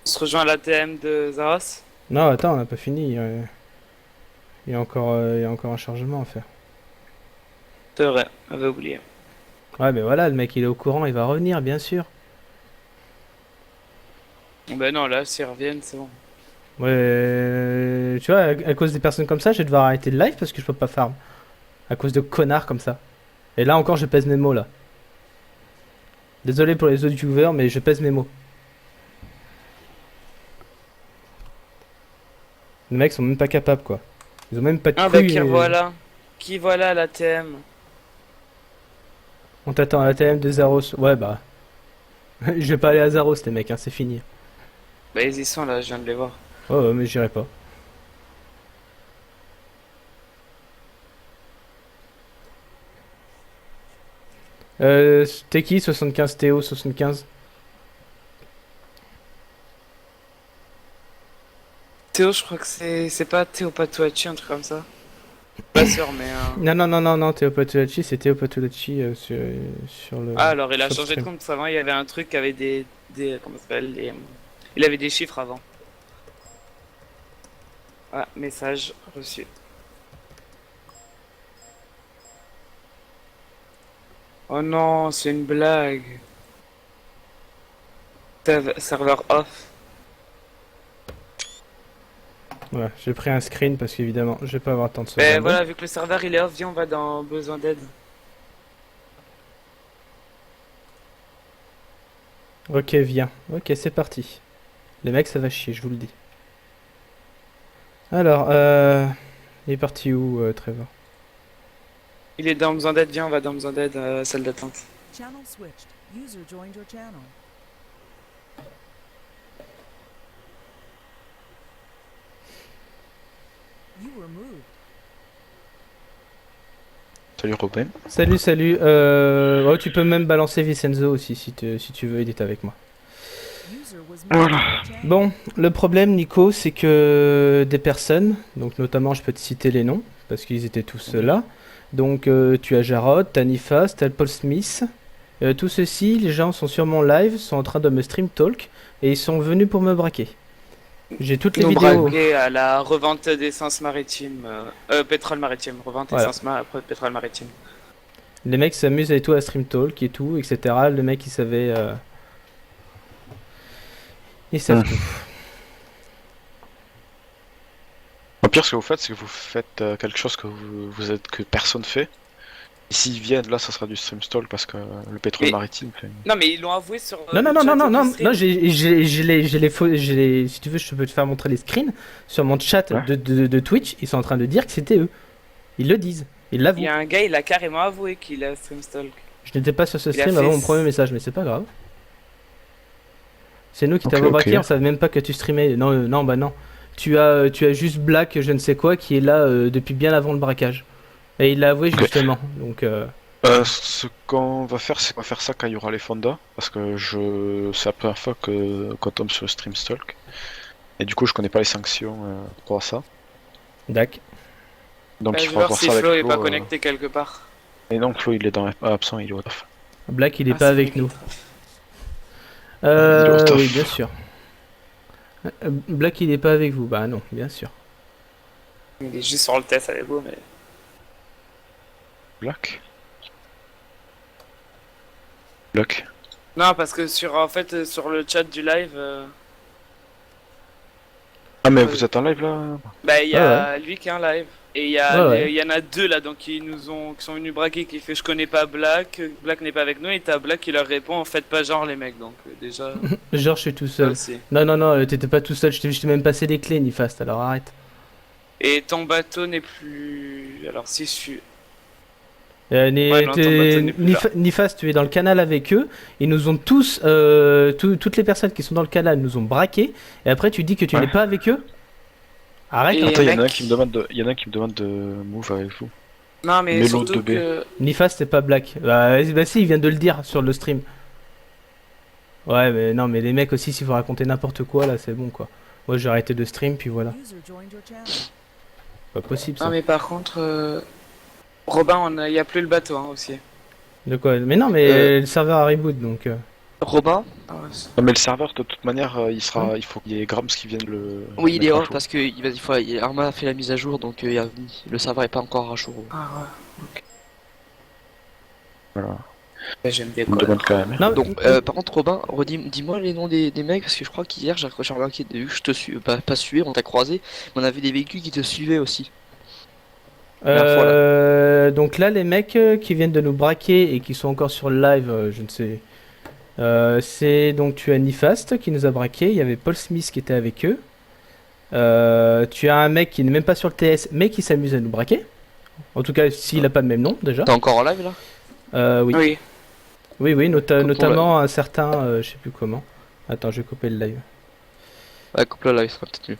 S2: On se rejoint à l'ATM de Zaros.
S1: Non, attends, on n'a pas fini. Il y a encore un chargement à faire.
S2: C'est vrai, j'avais oublié.
S1: Ouais, mais voilà, le mec il est au courant, il va revenir, bien sûr.
S2: Ben non, là, s'ils reviennent, c'est bon.
S1: Ouais, tu vois, à cause des personnes comme ça, je vais devoir arrêter le live parce que je peux pas farm. À cause de connards comme ça. Et là encore, je pèse mes mots là. Désolé pour les autres viewers, mais je pèse mes mots. Les mecs sont même pas capables quoi. Ils ont même pas de
S2: Ah bah
S1: couilles,
S2: qui voilà. Qui voilà à l'ATM.
S1: On t'attend à la TM de Zaros. Ouais, bah. Je vais pas aller à Zaros, les mecs, hein, c'est fini.
S2: Bah ils y sont là, je viens de les voir.
S1: Oh, ouais, mais j'irai pas. T'es qui 75 Théo 75?
S2: Théo, je crois que c'est pas Théo Patuacci, un truc comme ça. Pas sûr, mais.
S1: Non, Théo Patulacci, c'est Théo Patulacci sur le.
S2: Ah, alors il a
S1: sur le
S2: changé de
S1: stream.
S2: compte, parce qu'avant il y avait un truc avec comment ça s'appelle il avait des chiffres avant. Ah, message reçu. Oh non, c'est une blague. Serveur off.
S1: Voilà, j'ai pris un screen parce qu'évidemment, je vais pas avoir le temps de
S2: Ben
S1: sauvegarder.
S2: voilà, vu que le serveur il est off, viens, on va dans besoin d'aide.
S1: Ok, viens. Ok, c'est parti. Les mecs, ça va chier, je vous le dis. Alors, il est parti où, Trevor?
S2: Il est dans besoin d'aide, viens, on va dans besoin d'aide, salle d'attente.
S6: Channel switched. User joined your channel. You were moved.
S7: Salut Robin.
S1: Salut. Oh, tu peux même balancer Vincenzo aussi si tu veux, il est avec moi.
S6: User was moved to your channel.
S1: Bon, le problème, Nico, c'est que des personnes, donc notamment je peux te citer les noms, parce qu'ils étaient tous là. Donc tu as Jarod, t'as Nifas, t'as Paul Smith. Tout ceci, les gens sont sur mon live, sont en train de me stream talk, et ils sont venus pour me braquer. J'ai toutes les
S2: Nous
S1: vidéos.
S2: braquer à la revente d'essence maritime, pétrole maritime, revente
S1: Voilà.
S2: essence pétrole maritime.
S1: Les mecs s'amusent et tout à stream talk et tout, etc. Le mec il savait. Ils savent tout.
S7: Au pire, ce que vous faites, c'est que vous faites quelque chose que personne fait. Et s'ils viennent, là, ça sera du stream stall parce que le pétrole
S2: Mais-
S7: maritime fait.
S2: Non mais ils l'ont avoué sur.
S1: Non,
S2: le
S1: non,
S2: chat
S1: non,
S2: du stream.
S1: j'ai les si tu veux, je peux te faire montrer les screens. Sur mon chat
S7: Ouais.
S1: de Twitch, ils sont en train de dire que c'était eux. Ils le disent. Ils
S2: Il
S1: l'avouent.
S2: y a un gars, il a carrément avoué qu'il a stream stalk.
S1: Je n'étais pas sur ce
S2: Il a
S1: stream
S2: fait
S1: avant mon
S2: s-
S1: premier message, mais c'est pas grave. C'est nous qui
S7: Ok,
S1: t'avons
S7: ok.
S1: braqué, on savait même pas que tu streamais. Non, non, bah non. Tu as juste Black, je ne sais quoi, qui est là depuis bien avant le braquage. Et il l'a avoué
S7: Ok.
S1: justement. Donc,
S7: Ce qu'on va faire, c'est qu'on va faire ça quand il y aura les fondas. Parce que c'est la première fois qu'on tombe sur le stream stalk. Et du coup, je connais pas les sanctions pour ça.
S1: Dac.
S7: Donc
S2: Je
S7: il
S2: vais
S7: faudra
S2: voir
S7: voir
S2: si
S7: ça avec
S2: Flo est
S7: Flo,
S2: pas connecté quelque part.
S7: Et non, Flo, il est absent, il est au taf.
S1: Black, il est
S2: Ah,
S1: pas
S2: c'est
S1: avec
S2: vrai
S1: nous.
S2: qu'il est
S7: Il est au taf.
S1: Oui, bien sûr. Black, il est pas avec vous. Bah non, bien sûr.
S2: Il est juste sur le test avec vous, mais.
S7: Black. Black.
S2: Non, parce que sur le chat du live.
S7: Ah, mais vous êtes en live là?
S2: Bah, il y a lui qui est en live. Et il y, a
S1: Ouais, ouais.
S2: il y en a deux là donc qui sont venus braquer, qui fait je connais pas Black, Black n'est pas avec nous, et t'as Black qui leur répond en fait pas genre les mecs, donc déjà.
S1: Genre, je suis tout
S2: ça
S1: seul.
S2: aussi.
S1: Non, non, non, t'étais pas tout seul, je t'ai même passé les clés, Nifast, alors arrête.
S2: Et ton bateau n'est plus. Alors si je suis.
S1: Ni-
S2: Ouais, non, ton bateau n'est plus là.
S1: Nifast, tu es dans le canal avec eux. Ils nous ont tous, toutes les personnes qui sont dans le canal nous ont braqués. Et après, tu dis que tu
S7: Ouais.
S1: n'es pas avec eux. Arrête.
S2: Et-
S1: hein.
S7: Attends, il y en a un
S2: mec.
S7: qui me demande de, il y en a un qui me demande de move avec vous.
S2: Non mais
S7: Mélo
S2: surtout
S7: 2B.
S2: que.
S1: Nifast, c'est pas Black. Bah si, il vient de le dire sur le stream. Ouais, mais non, mais les mecs aussi, s'il faut raconter n'importe quoi, là, c'est bon, quoi. Moi, j'ai arrêté de stream, puis voilà.
S6: User joined your channel.
S1: Pas possible, ça.
S2: Non mais par contre, Robin, il y a plus le bateau hein, aussi.
S1: De quoi? Mais non, mais le serveur a reboot, donc...
S5: Robin?
S2: Ah ouais, c'est-
S7: Non, mais le serveur, de toute manière, il faut qu'il y ait Grams qui vienne le.
S5: Oui, il
S7: mettre
S5: est
S7: à
S5: hors
S7: jour.
S5: parce que Arma a fait la mise à jour, donc le serveur est pas encore à jour.
S2: Ah
S7: Voilà.
S2: ouais. J'aime bien
S7: Il me
S2: quoi.
S7: demande quand même.
S1: Non,
S5: Donc, par contre, Robin, dis-moi les noms des mecs, parce que je crois qu'hier j'ai remarqué, vu que je te suis, pas suivi, on t'a croisé, mais on avait des véhicules qui te suivaient aussi.
S1: Donc là, les mecs qui viennent de nous braquer et qui sont encore sur le live, je ne sais. C'est donc tu as Nifast qui nous a braqué. Il y avait Paul Smith qui était avec eux. Tu as un mec qui n'est même pas sur le TS, mais qui s'amuse à nous braquer. En tout cas, s'il a pas le même nom déjà.
S5: T'es encore en live là?
S1: Oui,
S2: Oui.
S1: oui, oui,
S5: Coupe-le.
S1: notamment un certain, je sais plus comment. Attends, je vais couper le live.
S5: Ouais, coupe le live, ce sera peut-être mieux.